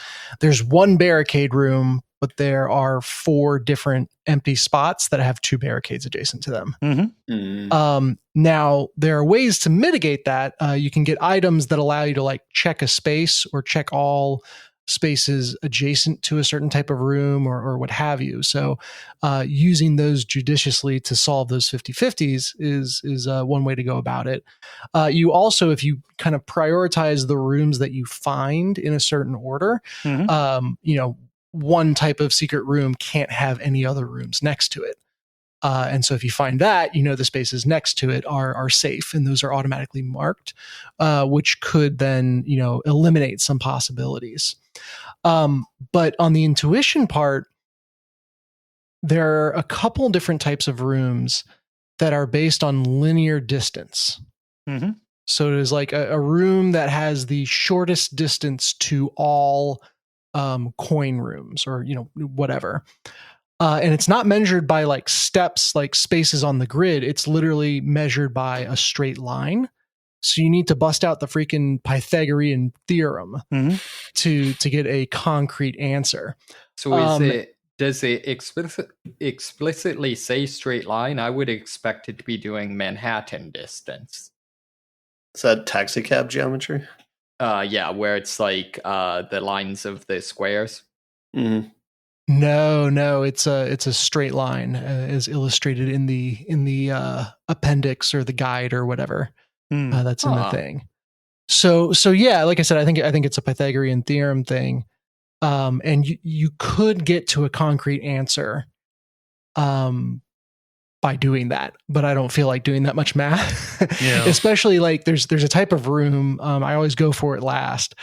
one barricade room, but there are 4 different empty spots that have 2 barricades adjacent to them. Mm-hmm. Now there are ways to mitigate that. You can get items that allow you to like check a space or check all spaces adjacent to a certain type of room or what have you. So using those judiciously to solve those 50-50s is one way to go about it. You also, if you kind of prioritize the rooms that you find in a certain order, one type of secret room can't have any other rooms next to it. And so if you find that, the spaces next to it are safe, and those are automatically marked, which could then, eliminate some possibilities. But on the intuition part, there are a couple different types of rooms that are based on linear distance. Mm-hmm. So it is like a room that has the shortest distance to all coin rooms or, whatever. And it's not measured by like steps, like spaces on the grid. It's literally measured by a straight line. So you need to bust out the freaking Pythagorean theorem to get a concrete answer. So does it explicitly say straight line? I would expect it to be doing Manhattan distance. Is that taxi cab geometry? Yeah, where it's like the lines of the squares. Mm-hmm. No, it's a straight line as illustrated in the appendix or the guide or whatever that's in the thing. So yeah, like I said, I think it's a Pythagorean theorem thing, and you could get to a concrete answer by doing that, but I don't feel like doing that much math. Yeah. Especially like there's a type of room I always go for it last,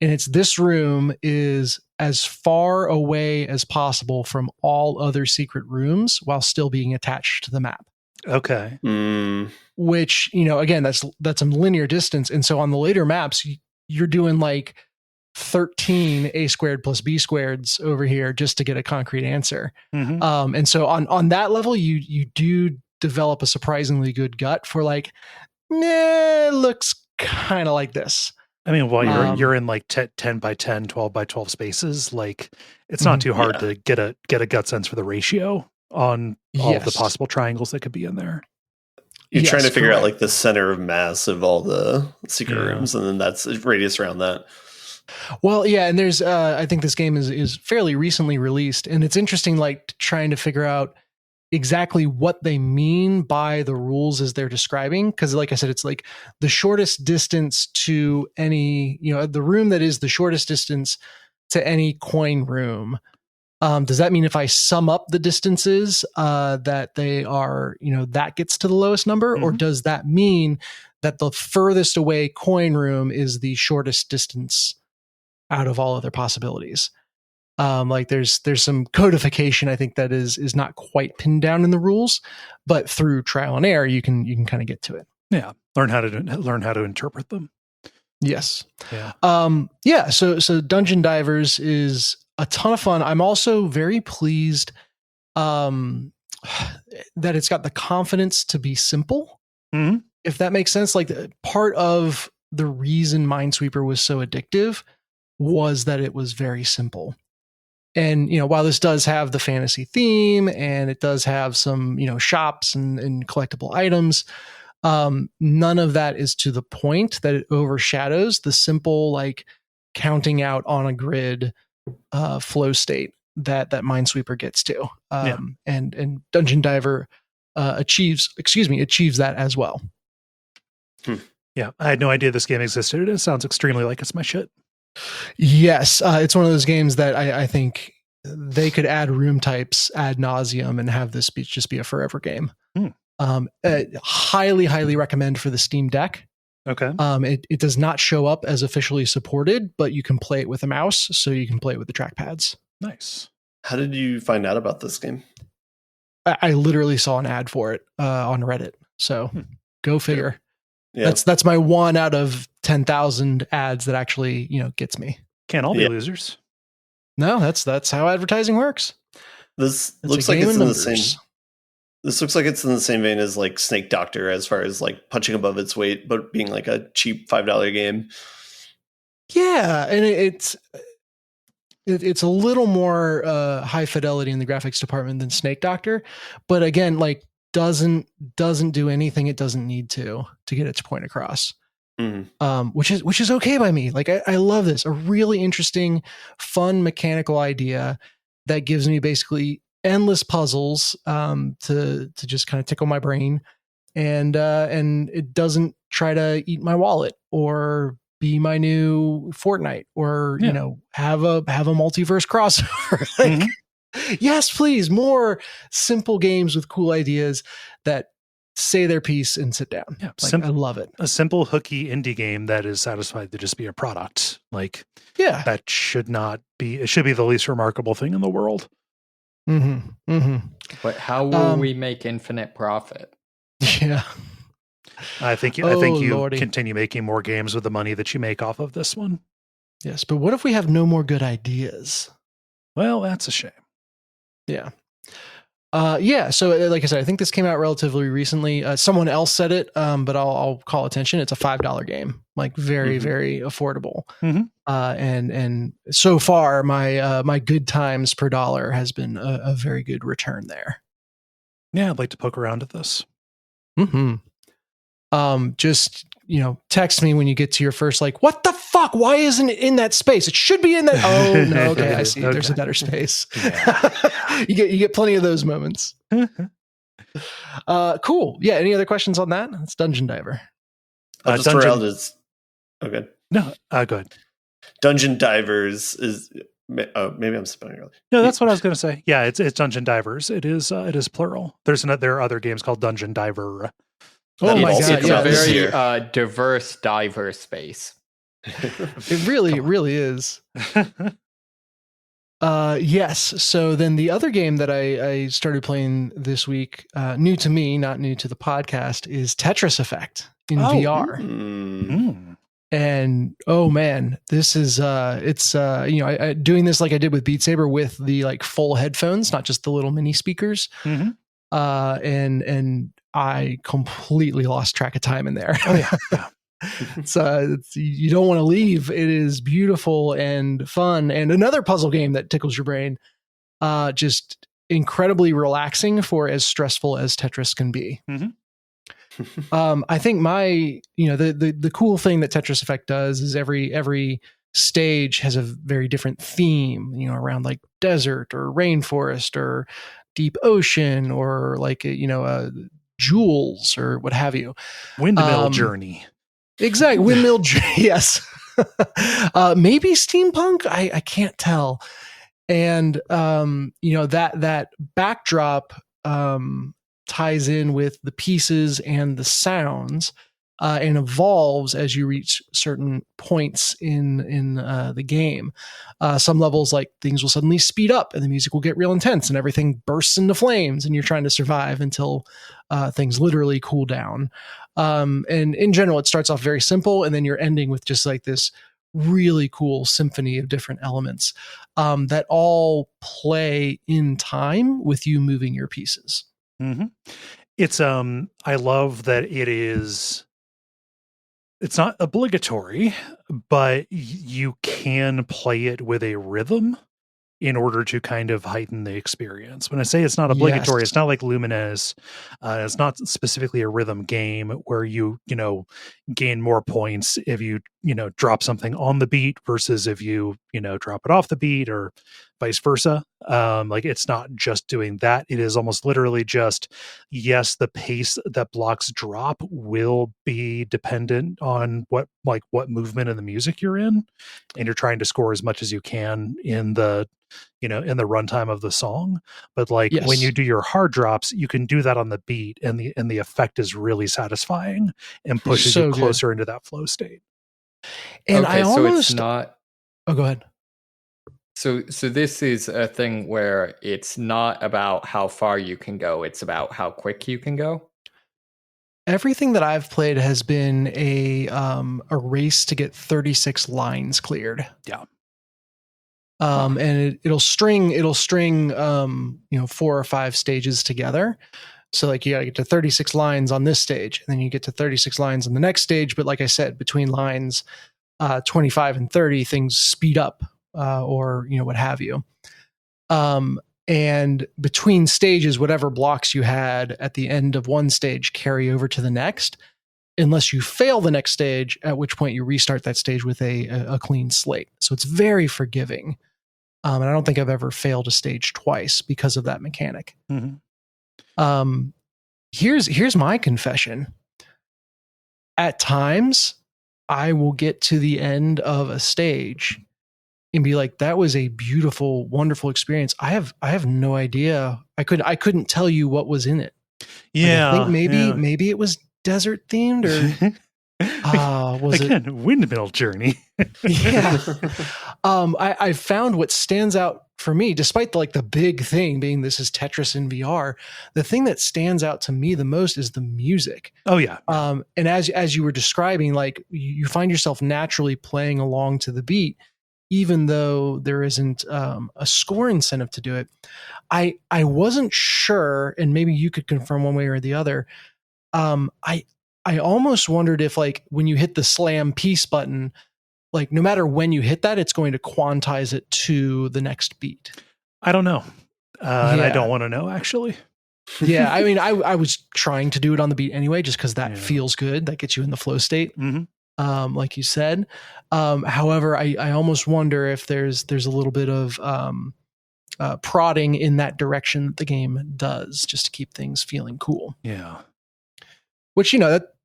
and it's this room is as far away as possible from all other secret rooms while still being attached to the map. Okay. Which, again, that's some linear distance. And so on the later maps, you're doing like 13 a squared plus b squareds over here just to get a concrete answer. Mm-hmm. And so on that level, you do develop a surprisingly good gut for like, it looks kind of like this. I mean, while you're in like 10 by 10, 12 by 12 spaces, like it's not too hard to get a gut sense for the ratio on all of the possible triangles that could be in there. You're trying to figure out like the center of mass of all the secret rooms, and then that's radius around that. Well, yeah, and there's I think this game is fairly recently released, and it's interesting like trying to figure out exactly what they mean by the rules as they're describing, because like I said, it's like the shortest distance to any, the room that is the shortest distance to any coin room. Does that mean if I sum up the distances that they are, that gets to the lowest number, or does that mean that the furthest away coin room is the shortest distance out of all other possibilities. Like there's some codification, I think, that is not quite pinned down in the rules, but through trial and error, you can kind of get to it. Yeah, learn how to interpret them. Yes. Yeah. So Dungeon Divers is a ton of fun. I'm also very pleased that it's got the confidence to be simple. Mm-hmm. If that makes sense. Like part of the reason Minesweeper was so addictive was that it was very simple. And, while this does have the fantasy theme and it does have some, shops and collectible items, none of that is to the point that it overshadows the simple, like counting out on a grid flow state that Minesweeper gets to. And Dungeon Diver achieves that as well. Yeah, I had no idea this game existed. It sounds extremely like it's my shit. Yes, it's one of those games that I think they could add room types ad nauseum and have this just be a forever game. Highly recommend for the Steam Deck. Okay. It does not show up as officially supported, but you can play it with a mouse, so you can play it with the trackpads. Nice. How did you find out about this game? I literally saw an ad for it on Reddit. So go figure. Yeah. That's my 1 out of 10,000 ads that actually, gets me. Can't all be losers. No, that's how advertising works. This looks like it's in the same. This looks like it's in the same vein as like Snake Doctor, as far as like punching above its weight, but being like a cheap $5 game. Yeah, and it's a little more high fidelity in the graphics department than Snake Doctor, but again, like doesn't do anything it doesn't need to get its point across. Which is okay by me. Like I love this. A really interesting, fun mechanical idea that gives me basically endless puzzles to just kind of tickle my brain, and it doesn't try to eat my wallet or be my new Fortnite or have a multiverse crossover. Like, yes, please, more simple games with cool ideas that say their piece and sit down. Yeah, I love it. A simple, hooky indie game that is satisfied to just be a product. Like, that should not be. It should be the least remarkable thing in the world. But how will we make infinite profit? Yeah, I think you continue making more games with the money that you make off of this one. Yes, but what if we have no more good ideas? Well, that's a shame. Yeah. So like I said, I think this came out relatively recently. Someone else said it, but I'll call attention. It's a $5 game, like very, very affordable. And so far my good times per dollar has been a very good return there. Yeah. I'd like to poke around at this. Just, text me when you get to your first, like, what the fuck? Why isn't it in that space? It should be in that. Oh no. Okay. I see. Okay. There's a better space. you get plenty of those moments. Cool. Yeah. Any other questions on that? It's Dungeon Diver. I'll just throw out as okay. No, go ahead. Dungeon Divers is maybe I'm spelling it. No, that's what I was going to say. Yeah, it's Dungeon Divers. It is plural. There are other games called Dungeon Diver. Oh my god! It's a very diverse diver space. It really is. Yes. So then the other game that I started playing this week, new to me, not new to the podcast, is Tetris Effect in VR. And oh man, this is it's doing this like I did with Beat Saber with the like full headphones, not just the little mini speakers. And I completely lost track of time in there. Oh yeah. So you don't want to leave. It is beautiful and fun, and another puzzle game that tickles your brain. Just incredibly relaxing for as stressful as Tetris can be. I think the cool thing that Tetris Effect does is every stage has a very different theme, around like desert or rainforest or deep ocean or like jewels or what have you. Windmill journey. Exactly. Windmill yes. Maybe steampunk. I can't tell. And that backdrop ties in with the pieces and the sounds and evolves as you reach certain points in the game. Some levels, like things will suddenly speed up and the music will get real intense and everything bursts into flames and you're trying to survive until things literally cool down. And in general, it starts off very simple and then you're ending with just like this really cool symphony of different elements that all play in time with you moving your pieces. Mm-hmm. It's I love that it's not obligatory, but you can play it with a rhythm in order to kind of heighten the experience. When I say it's not obligatory, Yes. it's not like Lumines. It's not specifically a rhythm game where you gain more points if you drop something on the beat versus if you drop it off the beat or vice versa. Like it's not just doing that. It is almost literally just, yes, the pace that blocks drop will be dependent on what movement in the music you're in, and you're trying to score as much as you can in the in the runtime of the song. But like when Yes. you do your hard drops, you can do that on the beat, and the effect is really satisfying and pushes So you good. closer into that flow state. And okay, I almost, so it's not. Oh, go ahead. So this is a thing where it's not about how far you can go; it's about how quick you can go. Everything that I've played has been a race to get 36 lines cleared. Yeah. And it'll string 4 or 5 stages together. So like you got to get to 36 lines on this stage, and then you get to 36 lines on the next stage. But like I said, between lines 25 and 30, things speed up or what have you. And between stages, whatever blocks you had at the end of one stage carry over to the next, unless you fail the next stage, at which point you restart that stage with a clean slate. So it's very forgiving. And I don't think I've ever failed a stage twice because of that mechanic. Mm-hmm. Here's my confession. At times, I will get to the end of a stage and be like, that was a beautiful, wonderful experience. I have no idea. I couldn't tell you what was in it. Yeah. Like I think maybe it was desert themed or was again, it Windmill journey? Yeah. I found what stands out for me, despite the big thing being this is Tetris in VR, the thing that stands out to me the most is the music. Oh yeah. And as you were describing, like you find yourself naturally playing along to the beat, even though there isn't a score incentive to do it. I wasn't sure, and maybe you could confirm one way or the other. I almost wondered if when you hit the slam piece button, no matter when you hit that, it's going to quantize it to the next beat. I don't know. And I don't want to know, actually. Yeah, I mean, I was trying to do it on the beat anyway, just because that feels good. That gets you in the flow state, like you said. However, I almost wonder if there's a little bit of prodding in that direction that the game does, just to keep things feeling cool. Yeah. Which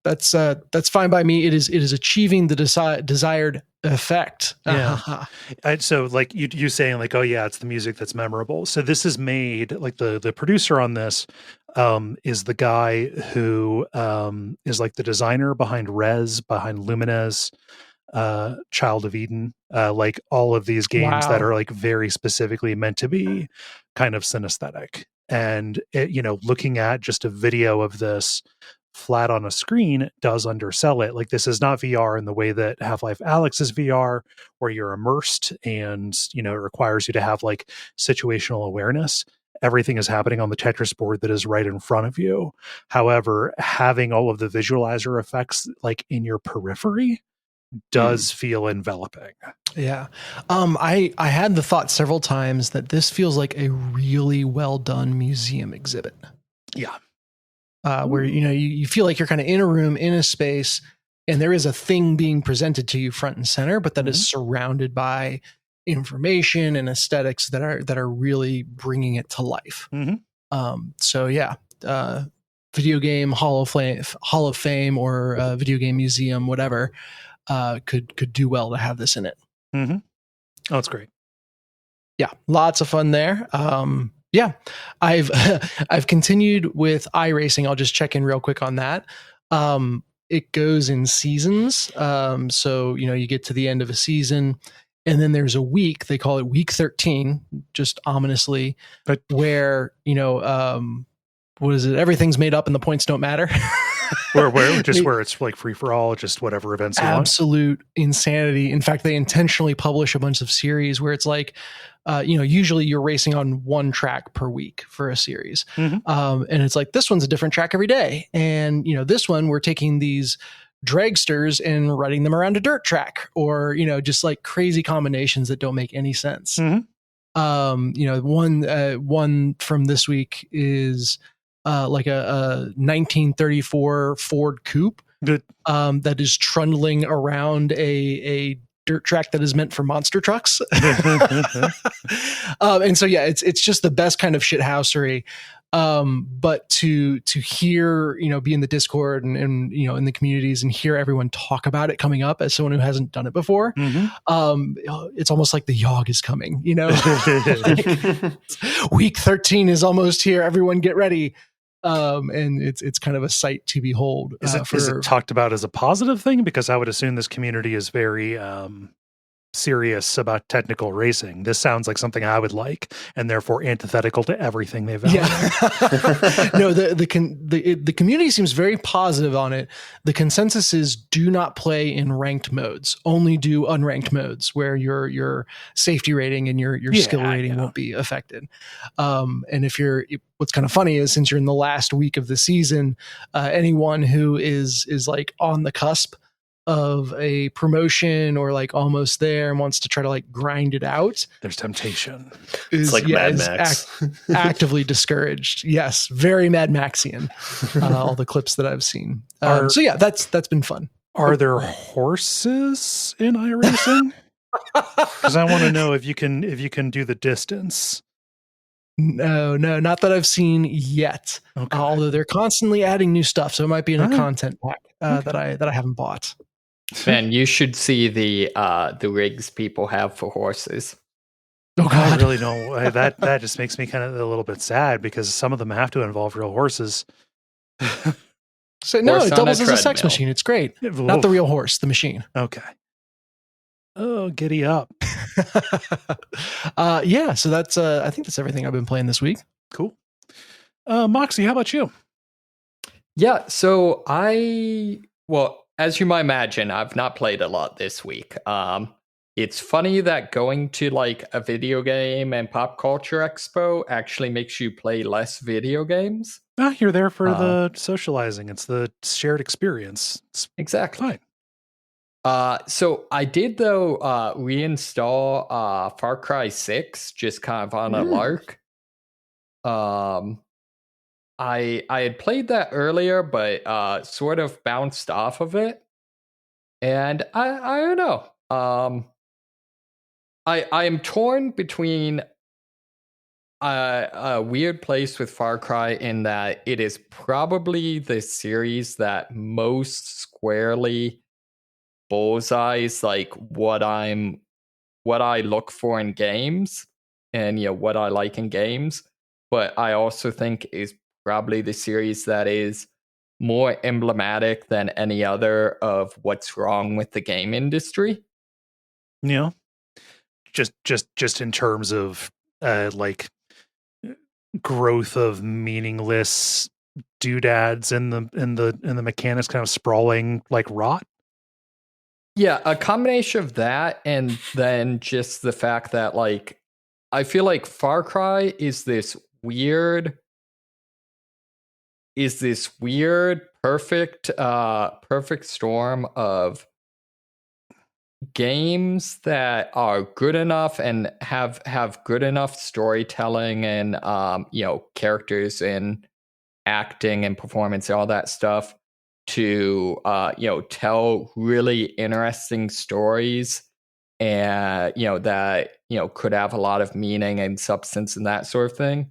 that's fine by me. It is achieving the desired effect. Yeah. So like you saying oh yeah, it's the music that's memorable. So this is made the producer on this is the guy who is the designer behind Rez, behind Lumines, Child of Eden, all of these games that are very specifically meant to be kind of synesthetic. And looking at just a video of this flat on a screen does undersell it. This is not VR in the way that Half-Life Alyx is VR, where you're immersed and it requires you to have situational awareness. Everything is happening on the Tetris board that is right in front of you. However, having all of the visualizer effects in your periphery does feel enveloping. Yeah. I had the thought several times that this feels like a really well done museum exhibit. Yeah. Where you feel like you're kind of in a room, in a space, and there is a thing being presented to you front and center, but that is surrounded by information and aesthetics that are really bringing it to life. So yeah, video game Hall of Fame or video game museum, whatever, could do well to have this in it. Oh, it's great. Yeah, lots of fun there. Yeah, I've continued with iRacing. I'll just check in real quick on that. it goes in seasons. So, you get to the end of a season, and then there's a week, they call it week 13, just ominously, But where, what is it? Everything's made up and the points don't matter. where it's like free for all, just whatever events you want. Absolute insanity. In fact, they intentionally publish a bunch of series where it's like, usually you're racing on one track per week for a series. Mhm. And it's like, this one's a different track every day. And, this one, we're taking these dragsters and riding them around a dirt track, or, just like crazy combinations that don't make any sense. Mhm. One from this week is like a 1934 Ford Coupe Good. that is trundling around a dirt track that is meant for monster trucks. And so, yeah, it's just the best kind of shithousery. But to hear, be in the Discord and in the communities and hear everyone talk about it coming up as someone who hasn't done it before, it's almost like the Yog is coming, Like, week 13 is almost here. Everyone get ready. And it's kind of a sight to behold. Is it talked about as a positive thing? Because I would assume this community is very serious about technical racing. This sounds like something I would like, and therefore antithetical to everything they've No, the community seems very positive on it. The consensus is do not play in ranked modes. Only do unranked modes where your safety rating and your skill rating won't be affected. And what's kind of funny is, since you're in the last week of the season, anyone who is like on the cusp of a promotion or like almost there and wants to try to like grind it out, there's temptation. It's like Mad Max. Actively discouraged. Yes, very Mad Maxian. All the clips that I've seen. So yeah, that's been fun. Are there horses in iRacing? Because I want to know if you can do the distance. No, not that I've seen yet. Okay. Although they're constantly adding new stuff, so it might be in a content pack that I haven't bought. Man, you should see the rigs people have for horses. Oh God, I really don't. That just makes me kind of a little bit sad, because some of them have to involve real horses. So no, it doubles as a sex machine. It's great. Not the real horse, the machine. Okay. Oh, giddy up. Yeah, so that's I think that's everything I've been playing this week. Cool. Moxie, how about you? Yeah, so as you might imagine, I've not played a lot this week. It's funny that going to like a video game and pop culture expo actually makes you play less video games. You're there for the socializing. It's the shared experience. It's exactly fine. So I did, though, reinstall Far Cry 6 just kind of on a lark. I had played that earlier, but sort of bounced off of it. And I don't know. I am torn between a weird place with Far Cry, in that it is probably the series that most squarely bullseyes like what I look for in games, and what I like in games. But I also think is probably the series that is more emblematic than any other of what's wrong with the game industry. Yeah. Just in terms of like growth of meaningless doodads in the mechanics kind of sprawling like rot. Yeah, a combination of that, and then just the fact that like I feel like Far Cry is this weird perfect storm of games that are good enough and have good enough storytelling and characters and acting and performance and all that stuff to tell really interesting stories, and that could have a lot of meaning and substance and that sort of thing,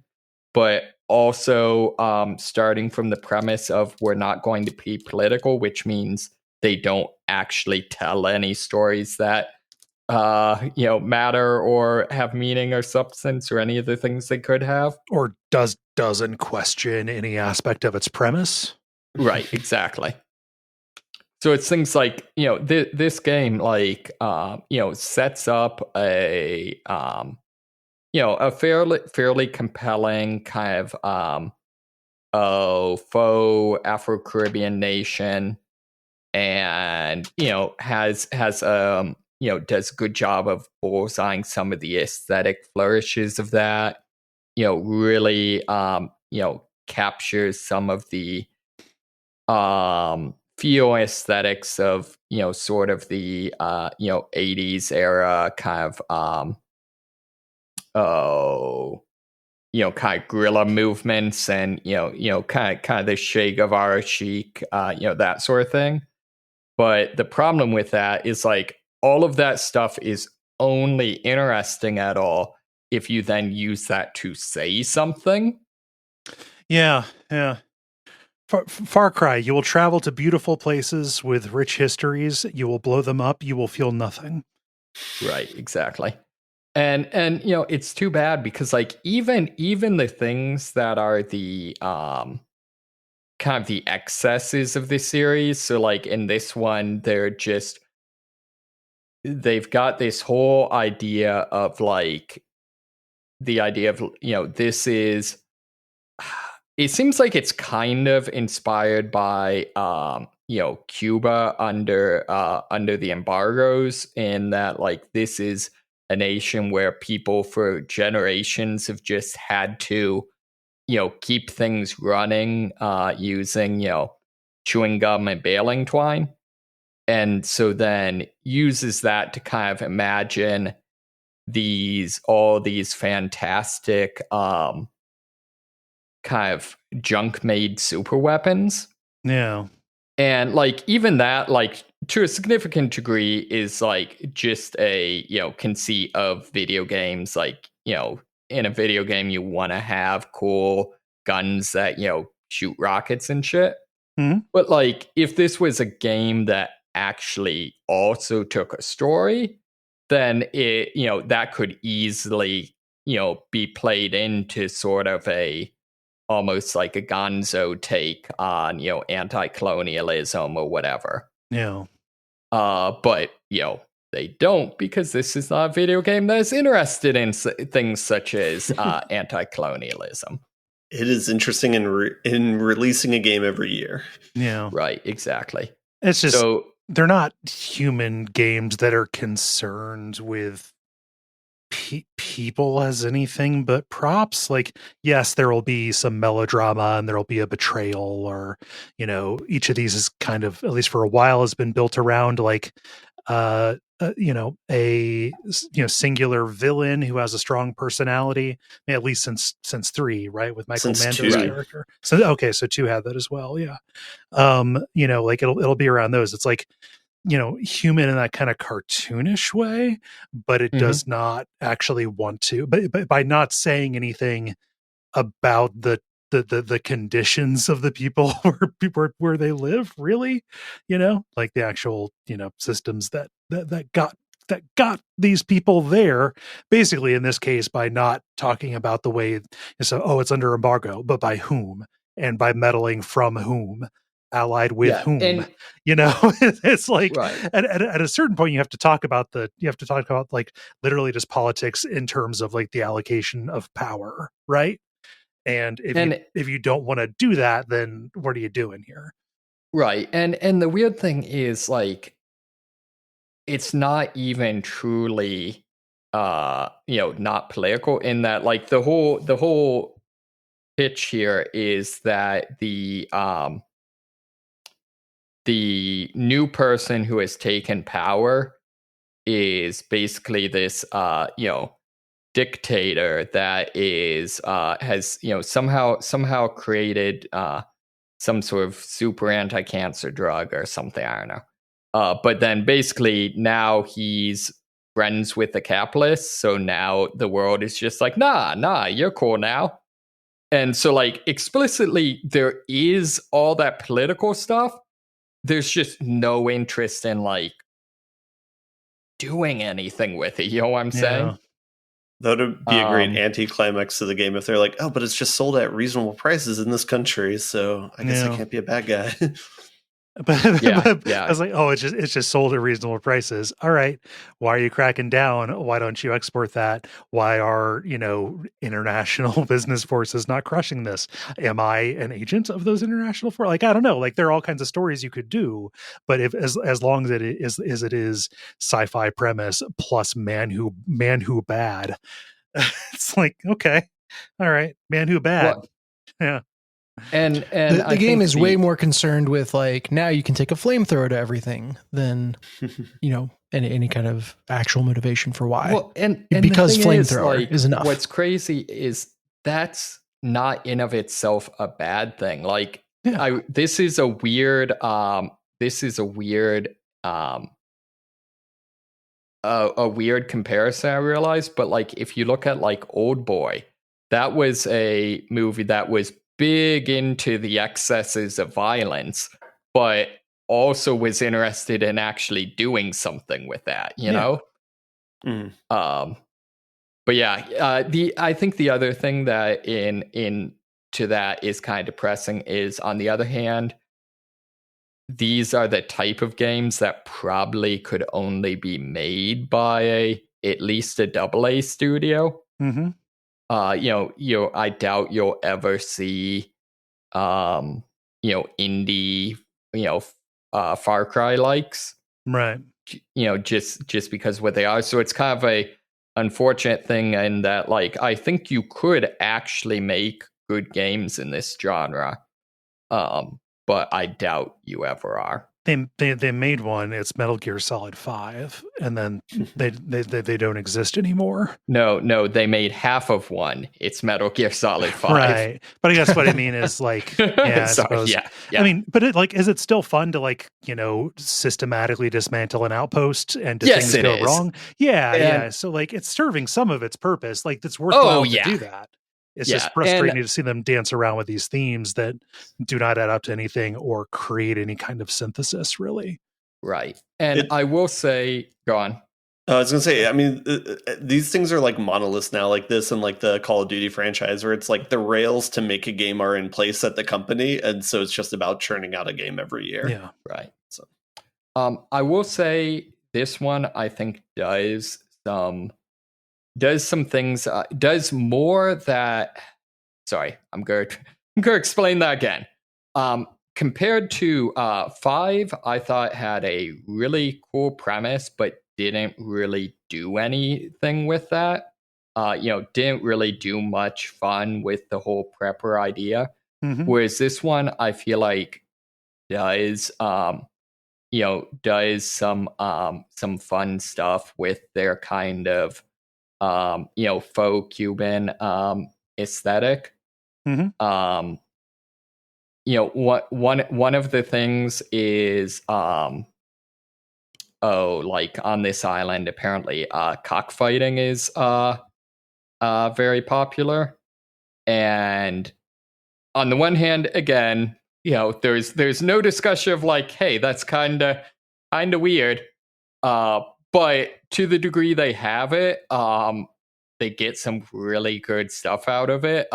but also starting from the premise of we're not going to be political, which means they don't actually tell any stories that matter or have meaning or substance or any of the things they could have, or doesn't question any aspect of its premise. Right, exactly. So it's things like, this game, like, sets up a, a fairly compelling kind of faux Afro-Caribbean nation, and, has does a good job of bullseyeing some of the aesthetic flourishes of that, really, captures some of the feel aesthetics of sort of the 80s era kind of kind of guerrilla movements, and kind of the Che Guevara chic, that sort of thing. But the problem with that is, like, all of that stuff is only interesting at all if you then use that to say something. Yeah. Far Cry, you will travel to beautiful places with rich histories. You will blow them up. You will feel nothing. Right, exactly. And it's too bad, because, like, even the things that are the kind of the excesses of this series. So, like, in this one, they've got this whole idea of, like, the idea of, this is, it seems like it's kind of inspired by Cuba under the embargoes, in that, like, this is a nation where people for generations have just had to keep things running using chewing gum and baling twine, and so then uses that to kind of imagine all these fantastic kind of junk made super weapons. Yeah. And, like, even that, like, to a significant degree, is, like, just a conceit of video games. Like, in a video game, you want to have cool guns that shoot rockets and shit. Mhm. But, like, if this was a game that actually also took a story, then it that could easily be played into sort of a almost like a gonzo take on anti-colonialism or whatever. Yeah. But they don't, because this is not a video game that's interested in things such as anti-colonialism. It is interesting in releasing a game every year. Yeah. Right, exactly. It's just, they're not human games that are concerned with people as anything but props. Like, yes, there will be some melodrama and there will be a betrayal, or each of these is kind of, at least for a while, has been built around, like, a singular villain who has a strong personality. I mean, at least since 3, right, with Michael Mando's character. So okay, so 2 had that as well. Yeah. Like, it'll be around those. It's like, human in that kind of cartoonish way, but it does not actually want to. But by not saying anything about the conditions of the people where they live, really, like the actual systems that got these people there, basically, in this case, by not talking about the way it's under embargo, but by whom, and by meddling from whom, allied with whom. And it's like, right. at a certain point, you have to talk about like, literally just politics in terms of, like, the allocation of power, right? And if you don't want to do that, then what are you doing here? Right. And the weird thing is, like, it's not even truly not political, in that, like, the whole pitch here is that the new person who has taken power is basically this dictator that is has somehow created some sort of super anti-cancer drug or something, I don't know. But then basically now he's friends with the capitalists, so now the world is just like, nah, you're cool now. And so, like, explicitly there is all that political stuff. There's just no interest in, like, doing anything with it. You know what I'm saying? That would be a great anti-climax to the game if they're like, oh, but it's just sold at reasonable prices in this country, so I guess I can't be a bad guy. But, Yeah, I was like, oh, it's just sold at reasonable prices. All right, why are you cracking down? Why don't you export that? Why are international business forces not crushing this? Am I an agent of those international forces? Like, I don't know. Like, there are all kinds of stories you could do, but if as long as it is sci-fi premise plus man who bad, it's like, okay, all right, man who bad, Well, yeah. and The I game think is way more concerned with like now you can take a flamethrower to everything than any kind of actual motivation for why. Well, and because the thing flamethrower is enough. What's crazy is that's not in of itself a bad thing. Like, Yeah. this is a weird a weird comparison, I realize, but like if you look at like Old Boy, that was a movie that was big into the excesses of violence, but also was interested in actually doing something with that, you know? Mm. But yeah, I think the other thing that in to that is kind of depressing is, on the other hand, these are the type of games that probably could only be made by at least a AA studio. Mm-hmm. I doubt you'll ever see, indie, Far Cry likes, Right. just because what they are. So it's kind of a unfortunate thing in that, like, I think you could actually make good games in this genre. But I doubt you ever are. They made one. It's Metal Gear Solid 5, and then they don't exist anymore. No, they made half of one. It's Metal Gear Solid 5. Right. But I guess what I mean is like, yeah, I suppose. Yeah. I mean, but is it still fun to like, systematically dismantle an outpost and do Yes, things it go is. wrong? Yeah, And- yeah. So like it's serving some of its purpose. Like it's worthwhile to do that. It's just frustrating to see them dance around with these themes that do not add up to anything or create any kind of synthesis, really. Right. And I will say, go on. I was going to say, I mean, these things are like monoliths now, like this and like the Call of Duty franchise, where it's like the rails to make a game are in place at the company. And so it's just about churning out a game every year. Yeah. Right. So, I will say this one, I think, does some things, does more that, sorry, I'm going to explain that again. Compared to 5, I thought had a really cool premise, but didn't really do anything with that. Didn't really do much fun with the whole prepper idea. Mm-hmm. Whereas this one, I feel like does some fun stuff with their kind of faux Cuban aesthetic. Mm-hmm. One of the things is like on this island, apparently cockfighting is very popular. And on the one hand, again, there's no discussion of like, hey, that's kind of weird. But to the degree they have it, they get some really good stuff out of it.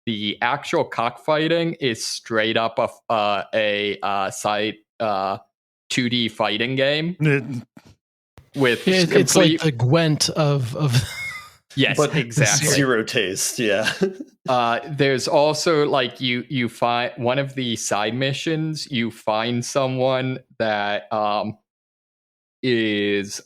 The actual cockfighting is straight up a side 2D fighting game with it's like the Gwent of yes, but exactly zero taste. Yeah. There's also like you find one of the side missions. You find someone that is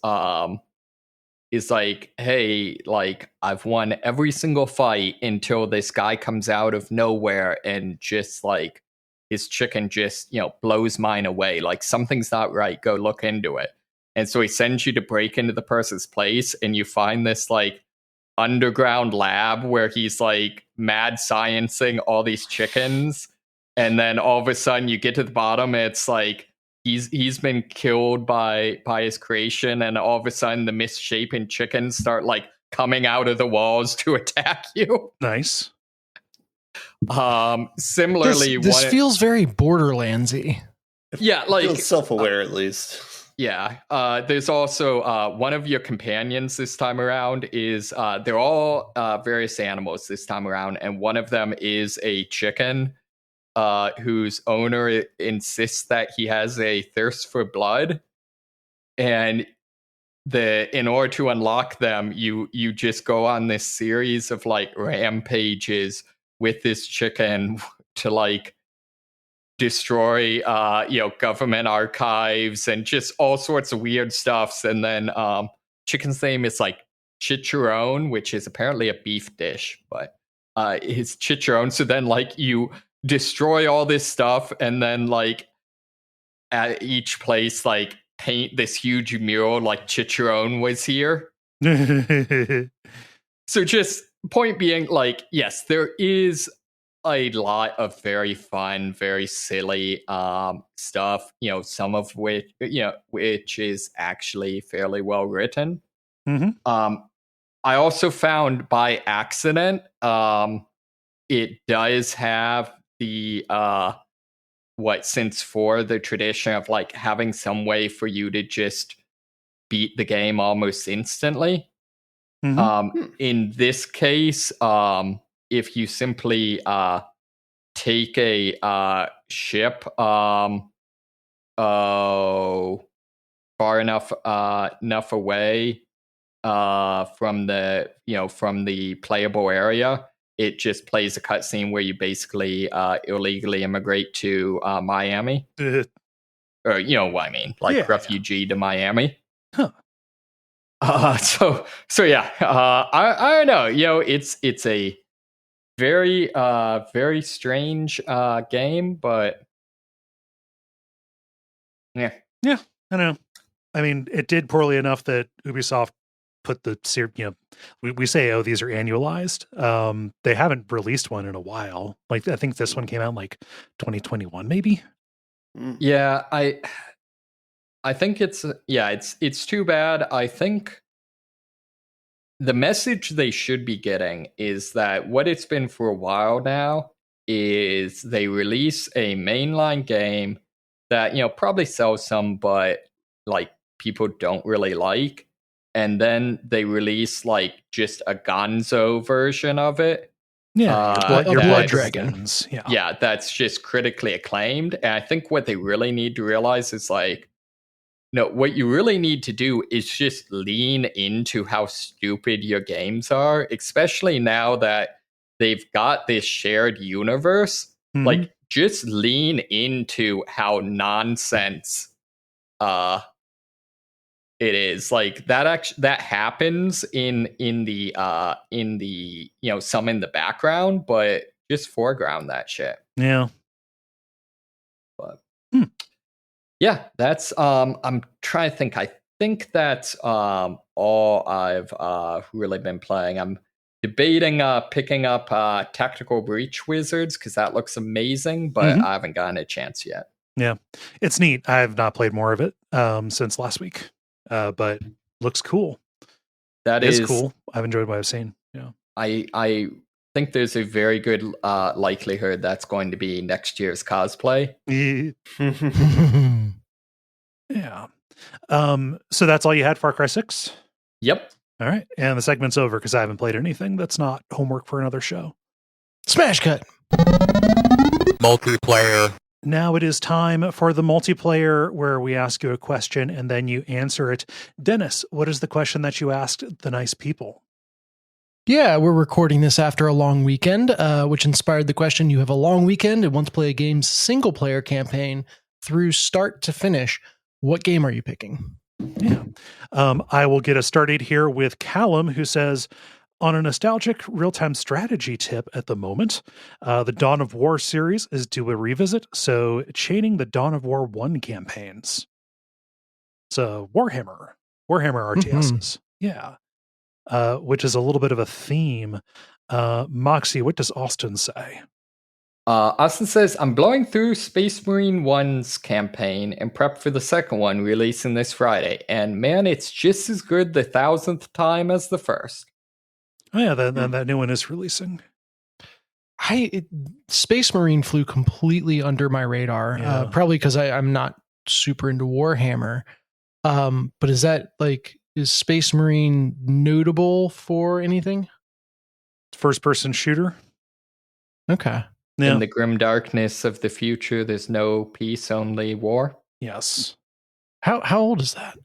like, hey, like I've won every single fight until this guy comes out of nowhere and just like his chicken just blows mine away. Like something's not right. Go look into it. And so he sends you to break into the person's place, and you find this like underground lab where he's like mad sciencing all these chickens, and then all of a sudden you get to the bottom, and it's like he's been killed by his creation, and all of a sudden the misshapen chickens start like coming out of the walls to attack you. Nice. Similarly, this feels very Borderlandsy. Yeah, like feels self-aware at least. Yeah. There's also one of your companions this time around is they're all various animals this time around, and one of them is a chicken. whose owner insists that he has a thirst for blood, and in order to unlock them, you just go on this series of like rampages with this chicken to like destroy government archives and just all sorts of weird stuffs. And then chicken's name is like chicharron, which is apparently a beef dish, but it's chicharron. So then like you destroy all this stuff, and then like at each place like paint this huge mural like chicharron was here. So just point being, like, yes, there is a lot of very fun, very silly stuff, some of which is actually fairly well written. Mm-hmm. I also found by accident it does have the since for the tradition of like having some way for you to just beat the game almost instantly. Mm-hmm. In this case, if you simply take a ship far enough away from the playable area, it just plays a cutscene where you basically illegally immigrate to Miami. Or you know what I mean, like refugee to Miami. Huh. So yeah, I don't know. It's a very very strange game, but yeah, I don't know. I mean, it did poorly enough that Ubisoft put the we say, oh, these are annualized. They haven't released one in a while. Like I think this one came out in like 2021, maybe. Yeah, I think it's too bad. I think the message they should be getting is that what it's been for a while now is they release a mainline game that probably sells some, but like people don't really like, and then they release like just a gonzo version of it. Your Blood Dragons. Yeah, that's just critically acclaimed. And I think what they really need to realize is like, no, what you really need to do is just lean into how stupid your games are, especially now that they've got this shared universe. Mm-hmm. Like, just lean into how nonsense it is. Like that happens in the some in the background, but just foreground that shit. Yeah. But yeah, that's I'm trying to think. I think that's all I've really been playing. I'm debating picking up Tactical Breach Wizards because that looks amazing, but I haven't gotten a chance yet. Yeah, it's neat. I have not played more of it since last week, but looks cool. That is cool. I've enjoyed what I've seen. Yeah, I think there's a very good likelihood that's going to be next year's cosplay. Yeah. So that's all you had, Far Cry 6? Yep. All right. And the segment's over because I haven't played anything that's not homework for another show. Smash cut. Multiplayer. Now it is time for the multiplayer where we ask you a question and then you answer it. Dennis, what is the question that you asked the nice people? Yeah, we're recording this after a long weekend, which inspired the question. You have a long weekend and want to play a game's single-player campaign through start to finish. What game are you picking? Yeah. I will get us started here with Callum, who says, on a nostalgic real-time strategy tip at the moment, the Dawn of War series is due a revisit, so chaining the Dawn of War 1 campaigns. So Warhammer RTSs. Yeah. Which is a little bit of a theme. Moxie, what does Austin say? Austin says, I'm blowing through Space Marine 1's campaign and prep for the second one releasing this Friday. And man, it's just as good the 1,000th time as the first. Oh yeah, that new one is releasing. Space Marine flew completely under my radar, probably because I'm not super into Warhammer. But is Space Marine notable for anything? First-person shooter. Okay. In the grim darkness of the future, there's no peace, only war. Yes. How old is that?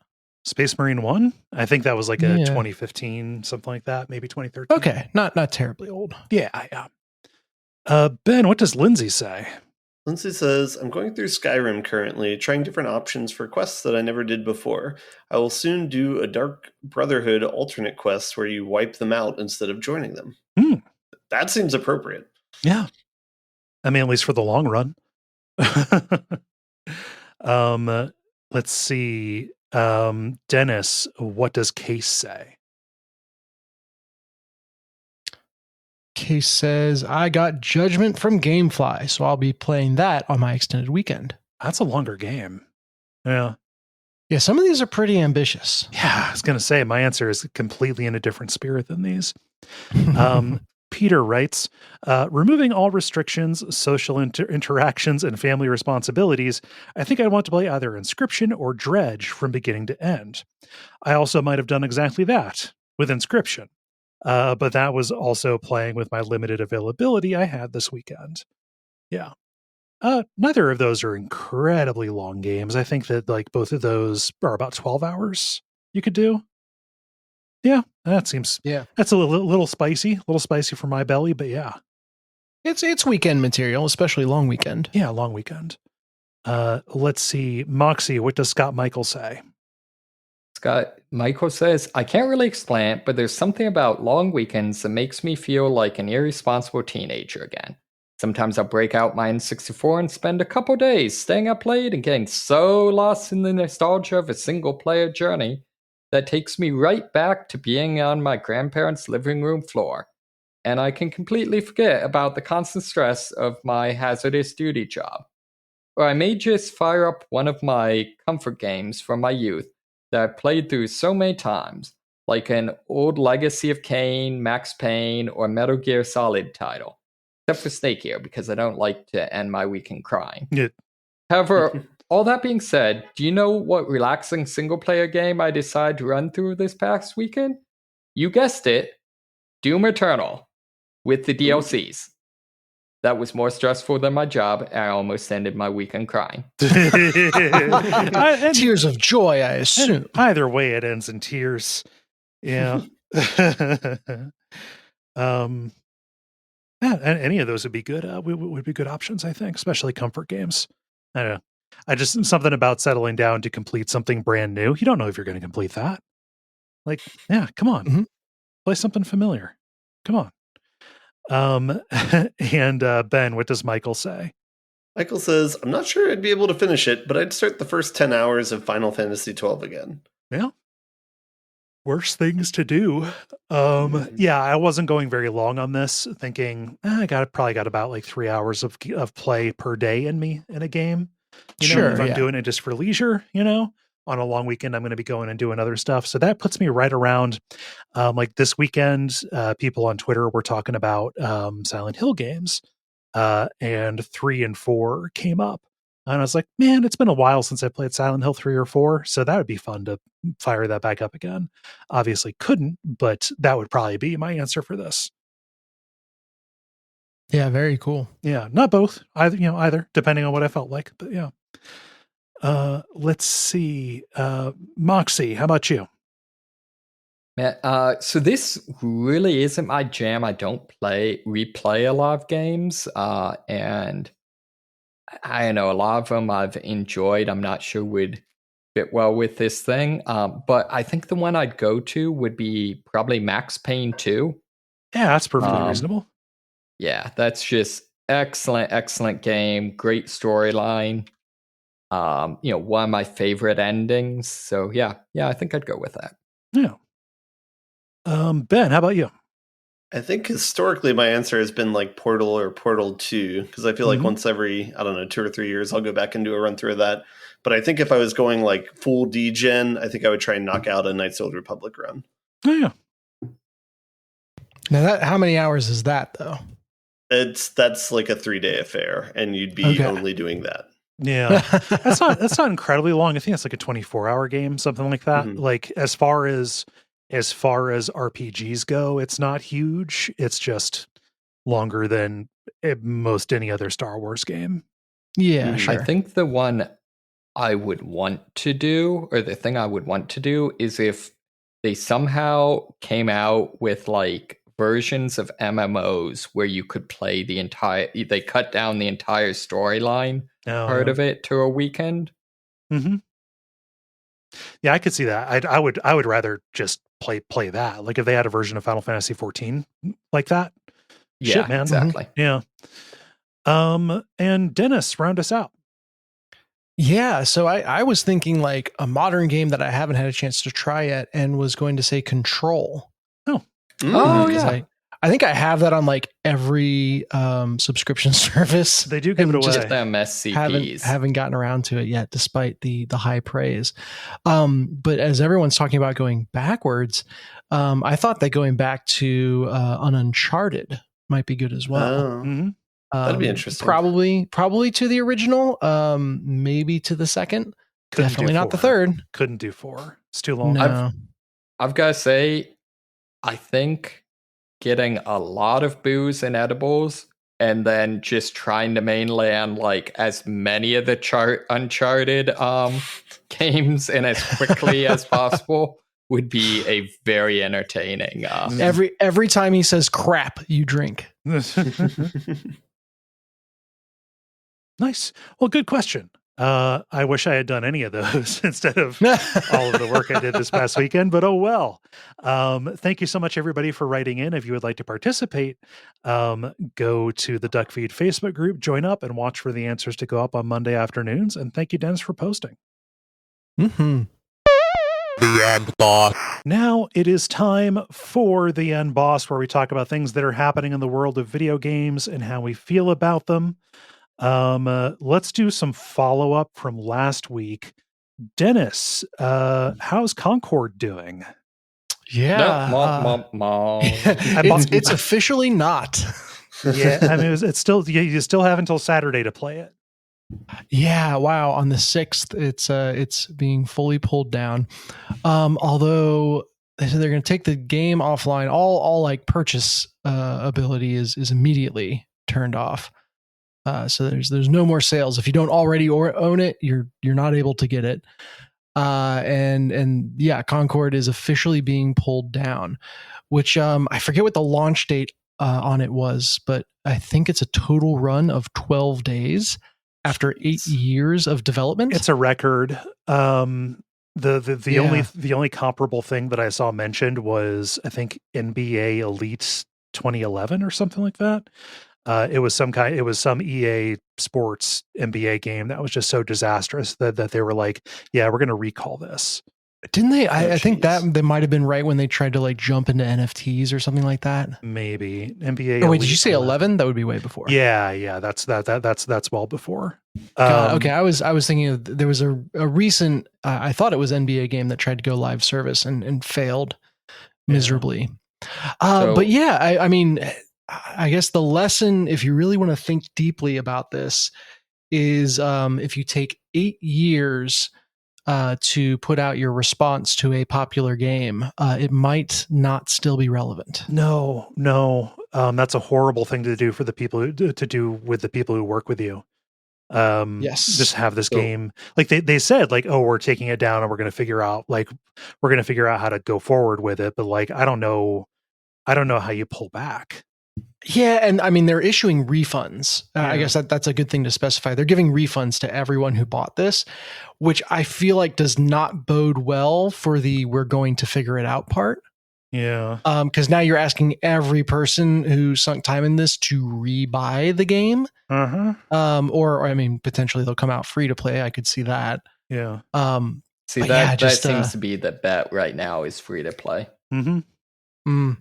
Space Marine 1? I think that was like a 2015, something like that, maybe 2013. Okay, not terribly old. Yeah. Ben, what does Lindsay say? Lindsay says, I'm going through Skyrim currently, trying different options for quests that I never did before. I will soon do a Dark Brotherhood alternate quest where you wipe them out instead of joining them. That seems appropriate. Yeah. I mean, at least for the long run. Let's see. Dennis, what does Case say? Case says, I got Judgment from Gamefly, so I'll be playing that on my extended weekend. That's a longer game. Yeah. Yeah, some of these are pretty ambitious. Yeah, I was going to say, my answer is completely in a different spirit than these. Peter writes, removing all restrictions, social interactions, and family responsibilities, I think I want to play either Inscription or Dredge from beginning to end. I also might have done exactly that with Inscription, but that was also playing with my limited availability I had this weekend. Yeah. Neither of those are incredibly long games. I think that like both of those are about 12 hours you could do. Yeah, that seems, that's a little spicy for my belly, but yeah. It's weekend material, especially long weekend. Yeah, long weekend. Let's see. Moxie, what does Scott Michael say? Scott Michael says, I can't really explain it, but there's something about long weekends that makes me feel like an irresponsible teenager again. Sometimes I'll break out my N64 and spend a couple days staying up late and getting so lost in the nostalgia of a single-player journey that takes me right back to being on my grandparents' living room floor. And I can completely forget about the constant stress of my hazardous duty job. Or I may just fire up one of my comfort games from my youth that I've played through so many times, like an old Legacy of Kain, Max Payne, or Metal Gear Solid title. Except for Snake Eater, because I don't like to end my weekend crying. Yeah. However, all that being said, do you know what relaxing single-player game I decided to run through this past weekend? You guessed it, Doom Eternal, with the DLCs. That was more stressful than my job, and I almost ended my weekend crying. Tears of joy, I assume. Either way, it ends in tears. Yeah. Yeah, any of those would be good. Would be good options, I think, especially comfort games. I don't know. I just something about settling down to complete something brand new. You don't know if you're going to complete that. Like, yeah, come on, play something familiar. Come on. And Ben, what does Michael say? Michael says, I'm not sure I'd be able to finish it, but I'd start the first 10 hours of Final Fantasy XII again. Yeah. Worse things to do. Yeah, I wasn't going very long on this, thinking I probably got about like 3 hours of play per day in me in a game. You know, if I'm doing it just for leisure, you know, on a long weekend, I'm going to be going and doing other stuff. So that puts me right around like this weekend. People on Twitter were talking about Silent Hill games, and 3 and 4 came up. And I was like, man, it's been a while since I played Silent Hill 3 or 4, so that would be fun to fire that back up again. Obviously couldn't, but that would probably be my answer for this. Yeah, very cool. Yeah, not both, either, depending on what I felt like, but yeah. Let's see. Moxie, how about you? Man, so this really isn't my jam. I don't replay a lot of games, and I don't know, a lot of them I've enjoyed. I'm not sure would fit well with this thing. But I think the one I'd go to would be probably Max Payne 2. Yeah, that's perfectly reasonable. Yeah, that's just excellent game. Great storyline. One of my favorite endings. So yeah, I think I'd go with that. Yeah. Ben, how about you? I think historically my answer has been like Portal or Portal 2, because I feel like once every, 2 or 3 years, I'll go back and do a run through of that. But I think if I was going like full D-Gen, I think I would try and knock out a Knights of the Old Republic run. Oh, yeah. Now, how many hours is that, though? That's like a 3-day affair, and you'd be only doing that. Yeah. That's not incredibly long. I think it's like a 24-hour game, something like that. Like as far as RPGs go, it's not huge. It's just longer than most any other Star Wars game. Yeah, sure. I think the one I would want to do, or the thing I would want to do, is if they somehow came out with like versions of MMOs where you could play they cut down the entire storyline part of it to a weekend. Mm-hmm. Yeah, I could see that. I would rather just play that. Like if they had a version of Final Fantasy 14 like that. Yeah, shit, man. exactly. Yeah. And Dennis, round us out. Yeah, so I was thinking like a modern game that I haven't had a chance to try yet, and was going to say Control. Oh, yeah. I think I have that on like every subscription service. They do give it away. Just them SCPs. Haven't gotten around to it yet, despite the high praise. But as everyone's talking about going backwards, I thought that going back to an Uncharted might be good as well. Oh. Mm-hmm. That'd be interesting. Probably to the original, maybe to the second. Definitely not the third. Couldn't do 4. It's too long. No. I've got to say, I think getting a lot of booze and edibles and then just trying to mainland like as many of the Uncharted games and as quickly as possible would be a very entertaining. Every time he says crap, you drink. Nice. Well, good question. I wish I had done any of those instead of all of the work I did this past weekend, but oh well. Thank you so much, everybody, for writing in. If you would like to participate, go to the Duckfeed Facebook group, join up, and watch for the answers to go up on Monday afternoons. And thank you, Dennis, for posting. Mm-hmm. The End Boss. Now it is time for The End Boss, where we talk about things that are happening in the world of video games and how we feel about them. Let's do some follow-up from last week. Dennis, how's Concord doing? Yeah. It's officially not. Yeah, I mean, it's still, you still have until Saturday to play it. Yeah, wow. On the 6th, it's being fully pulled down. Although they said they're going to take the game offline. All like purchase ability is immediately turned off. So there's no more sales. If you don't already own it, you're not able to get it. And yeah, Concord is officially being pulled down, which I forget what the launch date on it was, but I think it's a total run of 12 days after 8 years of development. It's a record. The only comparable thing that I saw mentioned was, I think, NBA Elite 2011 or something like that. It was some EA Sports NBA game that was just so disastrous that they were like, yeah, we're going to recall this. Didn't they? I think that they might have been right when they tried to like jump into NFTs or something like that. Maybe NBA. Oh wait, did you say 11? That would be way before. Yeah. That's well before. Okay, I was thinking there was a recent. I thought it was NBA game that tried to go live service and failed miserably. But yeah, I mean. I guess the lesson, if you really want to think deeply about this, is if you take 8 years to put out your response to a popular game, it might not still be relevant. No. That's a horrible thing to do for the people to do with the people who work with you. Yes. Just have this game. Like they said, like, oh, we're taking it down and we're going to figure out how to go forward with it. But like, I don't know how you pull back. Yeah, and I mean they're issuing refunds. I guess that's a good thing to specify. They're giving refunds to everyone who bought this, which I feel like does not bode well for the "we're going to figure it out" part. Yeah. Because now you're asking every person who sunk time in this to rebuy the game. Or I mean, potentially they'll come out free to play. I could see that. Yeah. See that seems to be the bet right now is free to play. Mm-hmm.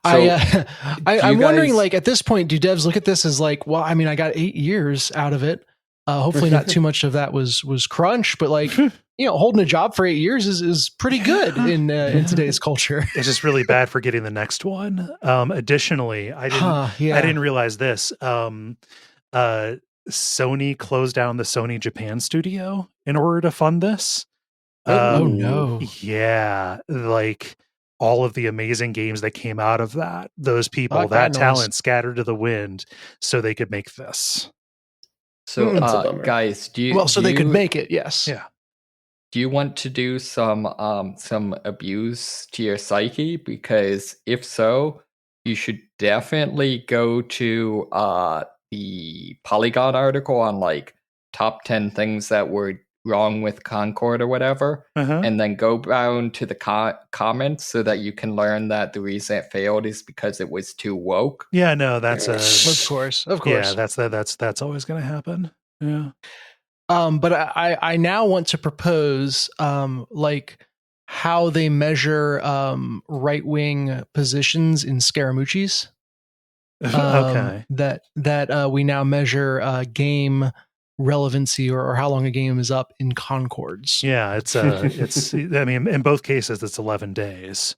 I'm wondering, like, at this point, do devs look at this as like, well, I mean, I got 8 years out of it. Hopefully not too much of that was crunch, but like, holding a job for 8 years is pretty good in today's culture. It's just really bad for getting the next one. Additionally, I didn't realize this. Sony closed down the Sony Japan studio in order to fund this. Oh no. Yeah. Like, all of the amazing games that came out of that. Those people, Fuck that that talent noise. scattered to the wind so they could make this. So, That's a bummer. guys, So they could make it. Yes. Yeah. Do you want to do some abuse to your psyche? Because if so, you should definitely go to the Polygon article on like top 10 things that were wrong with Concord or whatever, and then go down to the comments so that you can learn that the reason it failed is because it was too woke. Yeah, no, that's Of course. Yeah, that's always going to happen. Yeah. But I now want to propose like how they measure right-wing positions in Scaramucci's. Okay. That we now measure game relevancy or how long a game is up in Concords. Yeah, it's I mean, in both cases it's 11 days.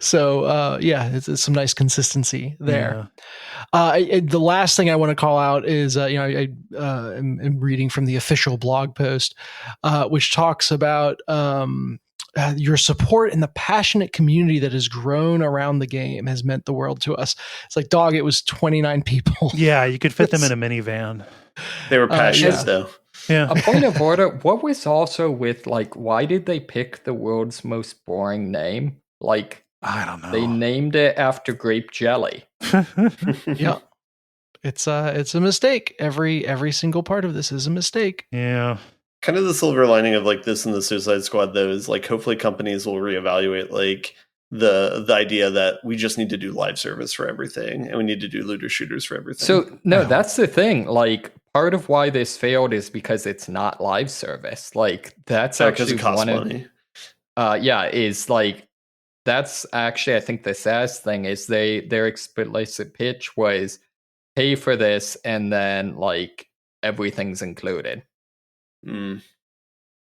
So it's some nice consistency there. The last thing I want to call out is I am reading from the official blog post, which talks about your support and the passionate community that has grown around the game has meant the world to us. It's like, dog, it was 29 people. Yeah, you could fit them in a minivan. They were passionate though. Yeah. A point of order, what was also with, like, why did they pick the world's most boring name? Like, I don't know. They named it after grape jelly. Yeah. It's a mistake. Every single part of this is a mistake. Yeah. Kind of the silver lining of like this and the Suicide Squad though is like hopefully companies will reevaluate like the idea that we just need to do live service for everything and we need to do looter shooters for everything. So no, that's the thing. Like, part of why this failed is because it's not live service. Like, that's actually it costs one money. is like, that's actually, I think the saddest thing is their explicit pitch was pay for this and then like everything's included.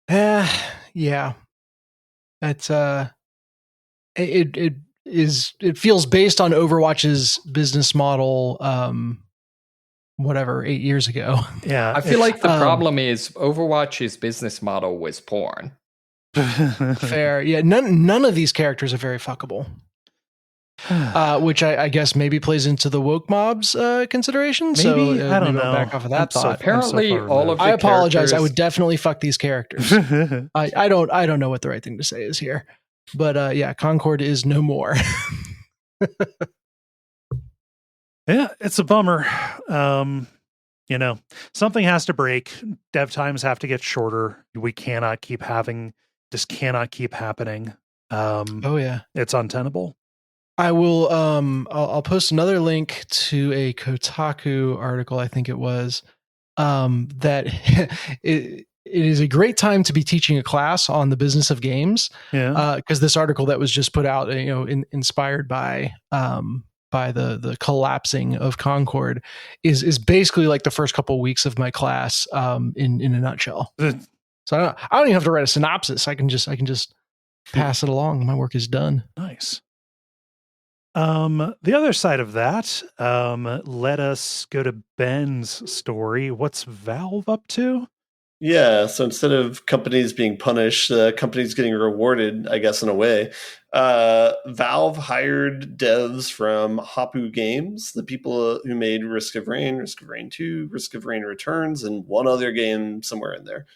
Yeah. That's it feels based on Overwatch's business model 8 years ago. Yeah. I feel like the problem is Overwatch's business model was porn. Fair. Yeah, none of these characters are very fuckable. Which I guess maybe plays into the woke mob's consideration. Maybe, so I don't know. Back off of that thought. Apparently, all of the I apologize. characters... I would definitely fuck these characters. I don't know what the right thing to say is here, but yeah, Concord is no more. Yeah, it's a bummer. Something has to break. Dev times have to get shorter. We cannot keep having. This cannot keep happening. Oh yeah, it's untenable. I will. I'll post another link to a Kotaku article. I think it was that it is a great time to be teaching a class on the business of games. Yeah, because this article that was just put out, inspired by the collapsing of Concord, is basically like the first couple of weeks of my class in a nutshell. So I don't even have to write a synopsis. I can just pass it along. My work is done. Nice. The other side of that, let us go to Ben's story. What's Valve up to? Yeah, so instead of companies being punished, companies getting rewarded, I guess, in a way. Valve hired devs from Hapu Games, the people who made Risk of Rain 2, Risk of Rain Returns, and one other game somewhere in there.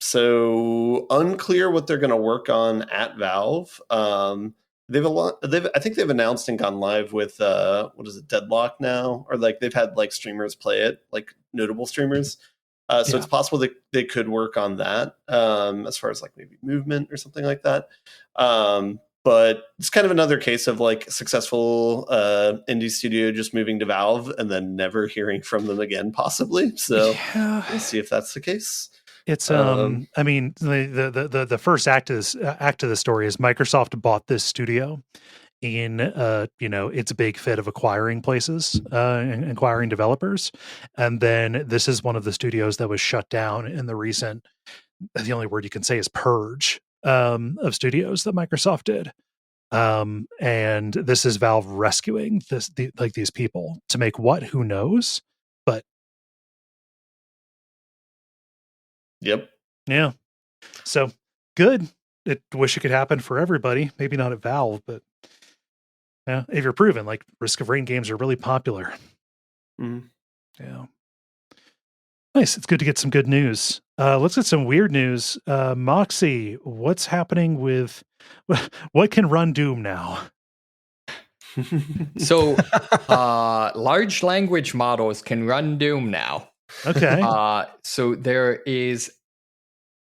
So unclear what they're going to work on at Valve. I think they've announced and gone live with Deadlock now, or like they've had like streamers play it, like notable streamers. So it's possible that they could work on that as far as like maybe movement or something like that. But it's kind of another case of like successful indie studio just moving to Valve and then never hearing from them again, possibly. So we'll see if that's the case. It's I mean, the first act of the story is Microsoft bought this studio in its big fit of acquiring places and acquiring developers, and then this is one of the studios that was shut down in the recent, the only word you can say is purge of studios that Microsoft did, and this is Valve rescuing these people to make what, who knows, but yep. Yeah. So good. Wish it could happen for everybody. Maybe not at Valve, but yeah, if you're proven, like Risk of Rain games are really popular. Mm. Yeah. Nice. It's good to get some good news. Let's get some weird news. Moxie, what's happening with what can run Doom now? So, large language models can run Doom now. Okay. So this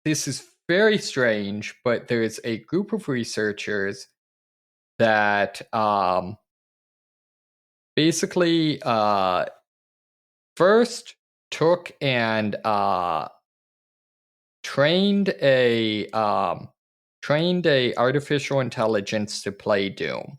is very strange, but there's a group of researchers that basically first took and trained a artificial intelligence to play Doom.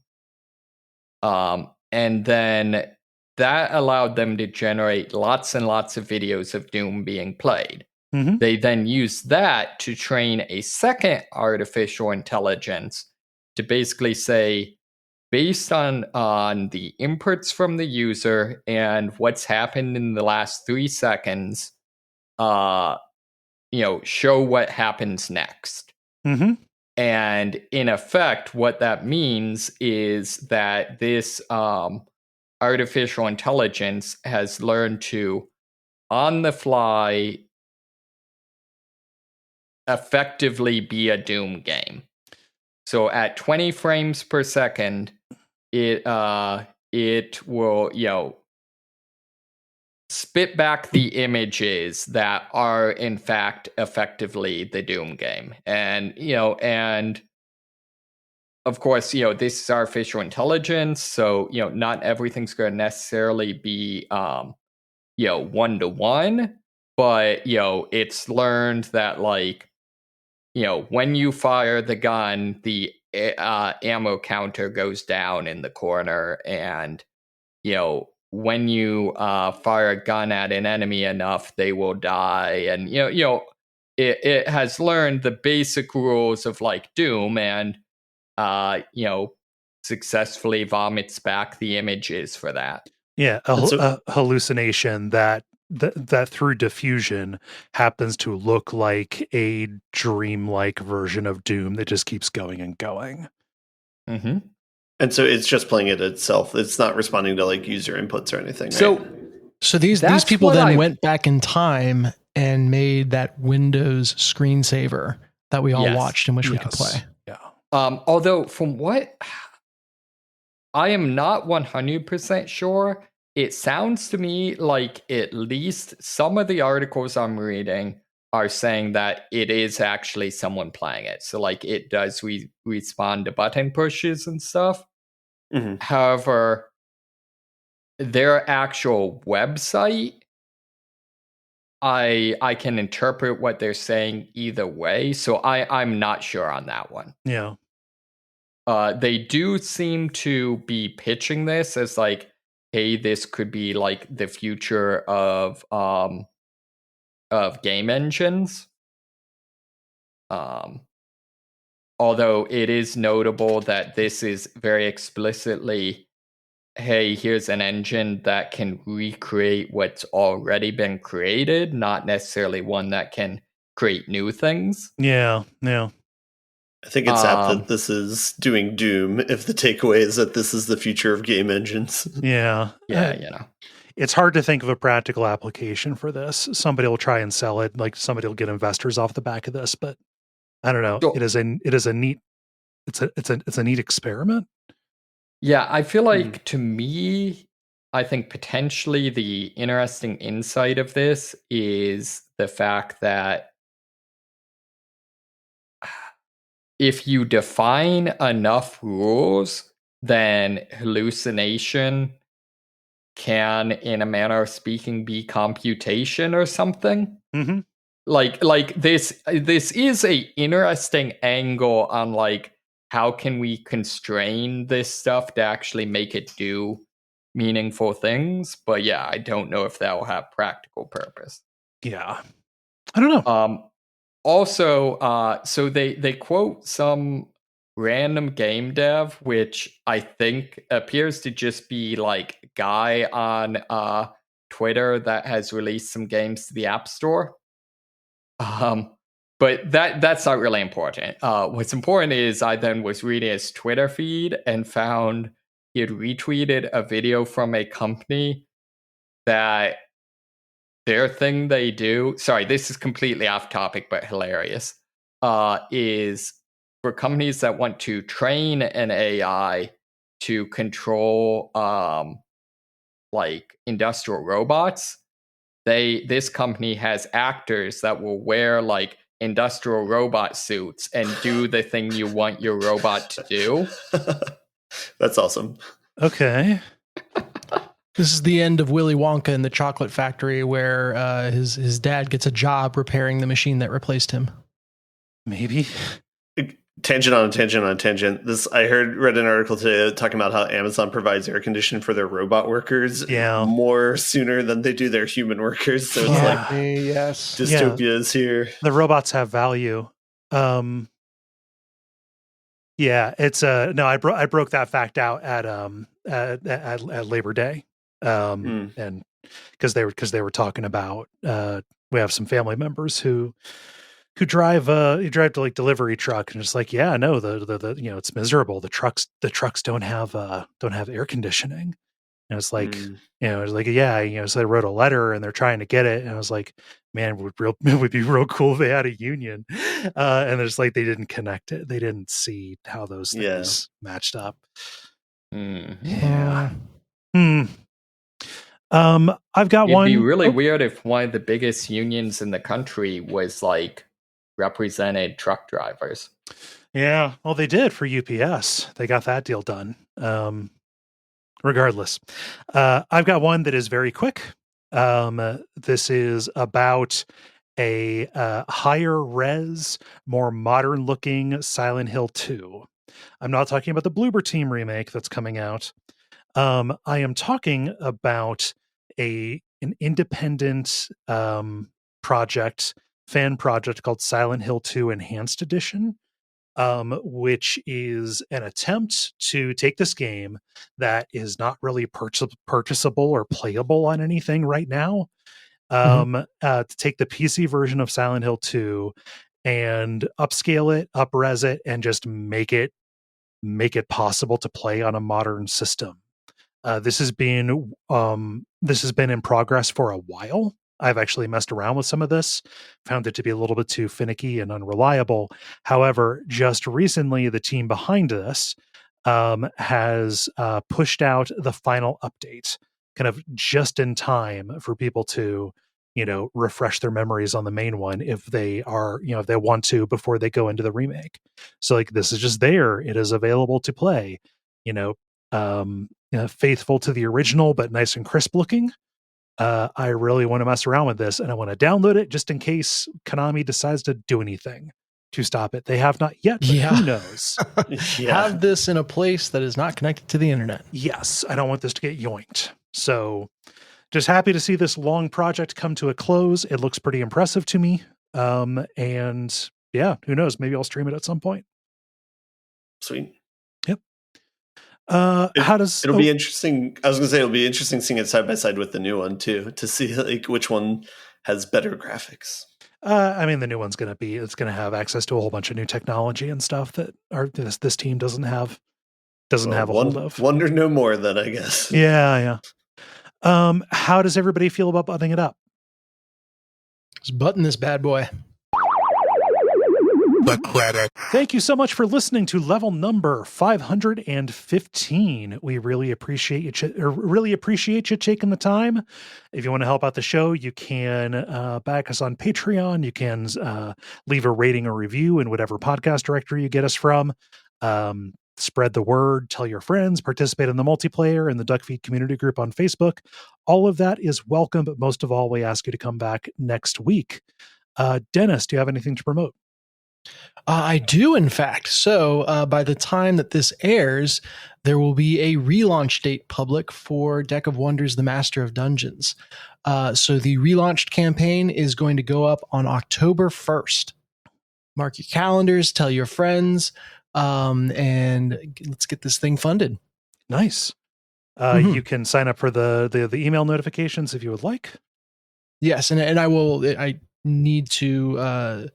And then that allowed them to generate lots and lots of videos of Doom being played. Mhm. They then used that to train a second artificial intelligence to basically say, based on the inputs from the user and what's happened in the last 3 seconds, show what happens next. Mhm. And in effect, what that means is that this artificial intelligence has learned to, on the fly, effectively be a Doom game. So at 20 frames per second, it will, spit back the images that are in fact effectively the Doom game. And of course, this is artificial intelligence, so not everything's going to necessarily be 1-to-1, but it's learned that when you fire the gun, the ammo counter goes down in the corner, and when you fire a gun at an enemy enough, they will die, and it has learned the basic rules of Doom, and successfully vomits back the images for that. Yeah, a hallucination that through diffusion happens to look like a dreamlike version of Doom that just keeps going and going. Mm-hmm. And so it's just playing it itself. It's not responding to user inputs or anything. So, right? So these people then went back in time and made that Windows screensaver that we all watched and wish we could play. Yeah. Although from what I am not 100% sure, it sounds to me like at least some of the articles I'm reading are saying that it is actually someone playing it. So it does respond to button pushes and stuff. Mm-hmm. However, their actual website, I can interpret what they're saying either way. So I'm not sure on that one. Yeah. They do seem to be pitching this as hey, this could be the future of game engines. Although it is notable that this is very explicitly, hey, here's an engine that can recreate what's already been created, not necessarily one that can create new things. Yeah, yeah. I think it's apt that this is doing Doom if the takeaway is that this is the future of game engines. Yeah. Yeah, It's hard to think of a practical application for this. Somebody will try and sell it, somebody will get investors off the back of this, but I don't know. Sure. It is a neat it's a neat experiment. Yeah, I feel like to me, I think potentially the interesting insight of this is the fact that if you define enough rules, then hallucination can, in a manner of speaking, be computation or something. Mm-hmm. This is a interesting angle on how can we constrain this stuff to actually make it do meaningful things. But yeah, I don't know if that will have practical purpose. Yeah, I don't know. Also, so they quote some random game dev, which I think appears to just be a guy on Twitter that has released some games to the App Store. But But that's not really important. What's important is I then was reading his Twitter feed and found he had retweeted a video from a company that their thing they do. Sorry, this is completely off topic, but hilarious. Is for companies that want to train an AI to control like industrial robots. This company has actors that will wear like industrial robot suits and do the thing you want your robot to do. That's awesome. Okay. This is the end of Willy Wonka in the Chocolate Factory, where his dad gets a job repairing the machine that replaced him. Maybe. Tangent on tangent on tangent. I read an article today talking about how Amazon provides air conditioning for their robot workers more sooner than they do their human workers. So it's like yes, dystopia is here. The robots have value. Yeah, it's no. I broke that fact out at Labor Day, and because they were talking about we have some family members who drive to like delivery truck, and it's like, yeah, no, the you know, it's miserable. The trucks don't have air conditioning, and it's like, you know, it's like, yeah, you know, so they wrote a letter and they're trying to get it, and I was like, man, it would be real cool if they had a union, and it's like they didn't connect it, they didn't see how those things matched up. Yeah. I've got one. It'd be really weird if one of the biggest unions in the country was like represented truck drivers. Yeah, well, they did for UPS. They got that deal done. Regardless, I've got one that is very quick. This is about a higher res, more modern looking Silent Hill 2. I'm not talking about the Bloober Team remake that's coming out. I am talking about an independent fan project called Silent Hill 2 Enhanced Edition, which is an attempt to take this game that is not really purchasable or playable on anything right now, to take the PC version of Silent Hill 2 and upscale it, up-res it, and just make it possible to play on a modern system. This has been in progress for a while. I've actually messed around with some of this, found it to be a little bit too finicky and unreliable. However, just recently, the team behind this has pushed out the final update, kind of just in time for people to, you know, refresh their memories on the main one if they want to before they go into the remake. So like, this is just there. It is available to play, faithful to the original, but nice and crisp looking. I really want to mess around with this, and I want to download it just in case Konami decides to do anything to stop it. They have not yet, but who knows? Have this in a place that is not connected to the internet. Yes, I don't want this to get yoinked. So just happy to see this long project come to a close. It looks pretty impressive to me. And yeah, who knows? Maybe I'll stream it at some point. Sweet. Yep. It'll be interesting. I was gonna say it'll be interesting seeing it side by side with the new one too, to see like which one has better graphics. I mean, the new one's gonna have access to a whole bunch of new technology and stuff that this team doesn't have a hold of. Wonder no more then, I guess. Yeah. How does everybody feel about buttoning it up? Let's button this bad boy. The credit. Thank you so much for listening to level number 515. We really appreciate you taking the time. If you want to help out the show, you can back us on Patreon. You can leave a rating or review in whatever podcast directory you get us from. Spread the word, tell your friends, participate in the multiplayer and the Duckfeed community group on Facebook. All of that is welcome, but most of all, we ask you to come back next week. Dennis, do you have anything to promote? I do, in fact. So by the time that this airs, there will be a relaunch date public for Deck of Wonders, The Master of Dungeons. So the relaunched campaign is going to go up on October 1st. Mark your calendars, tell your friends, and let's get this thing funded. Nice. You can sign up for the email notifications if you would like. Yes, and I need to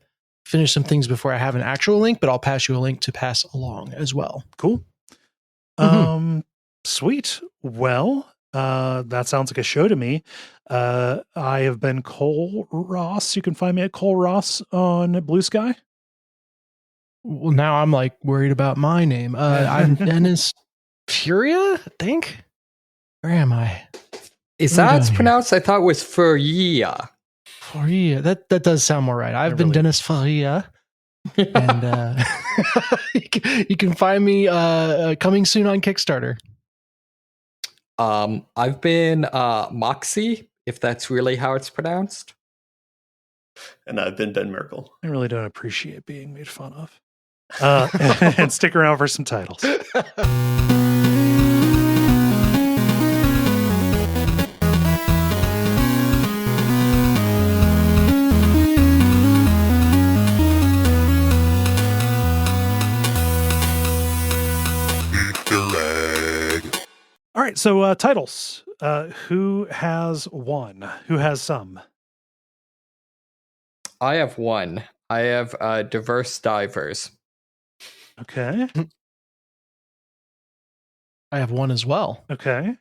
finish some things before I have an actual link, but I'll pass you a link to pass along as well. Cool. Sweet. Well, that sounds like a show to me. I have been Kole Ross. You can find me at Kole Ross on Blue Sky. Well, now I'm like worried about my name. I'm Dennis Furia, I think. Where am I? Is that how it's pronounced? I thought it was Furia. Furia. That does sound more right. I've been Dennis Furia. And you can find me coming soon on Kickstarter. I've been Moxie, if that's really how it's pronounced. And I've been Ben Merkel. I really don't appreciate being made fun of. And stick around for some titles. All right, so titles. Who has one? Who has some? I have one. I have Diverse Divers. Okay. I have one as well. Okay.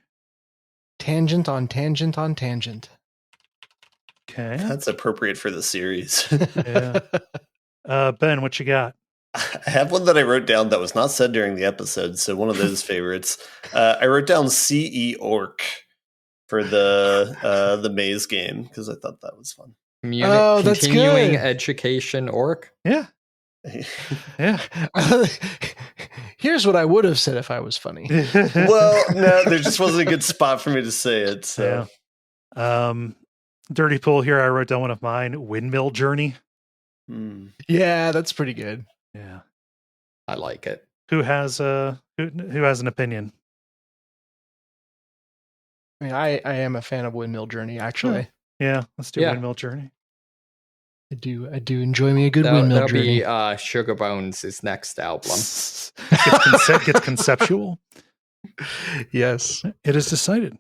Tangent on tangent on tangent. Okay. That's appropriate for the series. Yeah. Ben, what you got? I have one that I wrote down that was not said during the episode, so one of those favorites. I wrote down CE Orc for the maze game because I thought that was fun. That's Continuing good. Education Orc. Yeah. Yeah. Here's what I would have said if I was funny. Well, no, there just wasn't a good spot for me to say it. So. Yeah. Dirty Pool here. I wrote down one of mine. Windmill Journey. Yeah, that's pretty good. Yeah. I like it. Who has who has an opinion? I mean, I am a fan of Windmill Journey, actually. Yeah, let's do Windmill Journey. I do enjoy me a good Windmill Journey. That'll be Sugar Bones' next album. Gets conceptual. Yes. It is decided.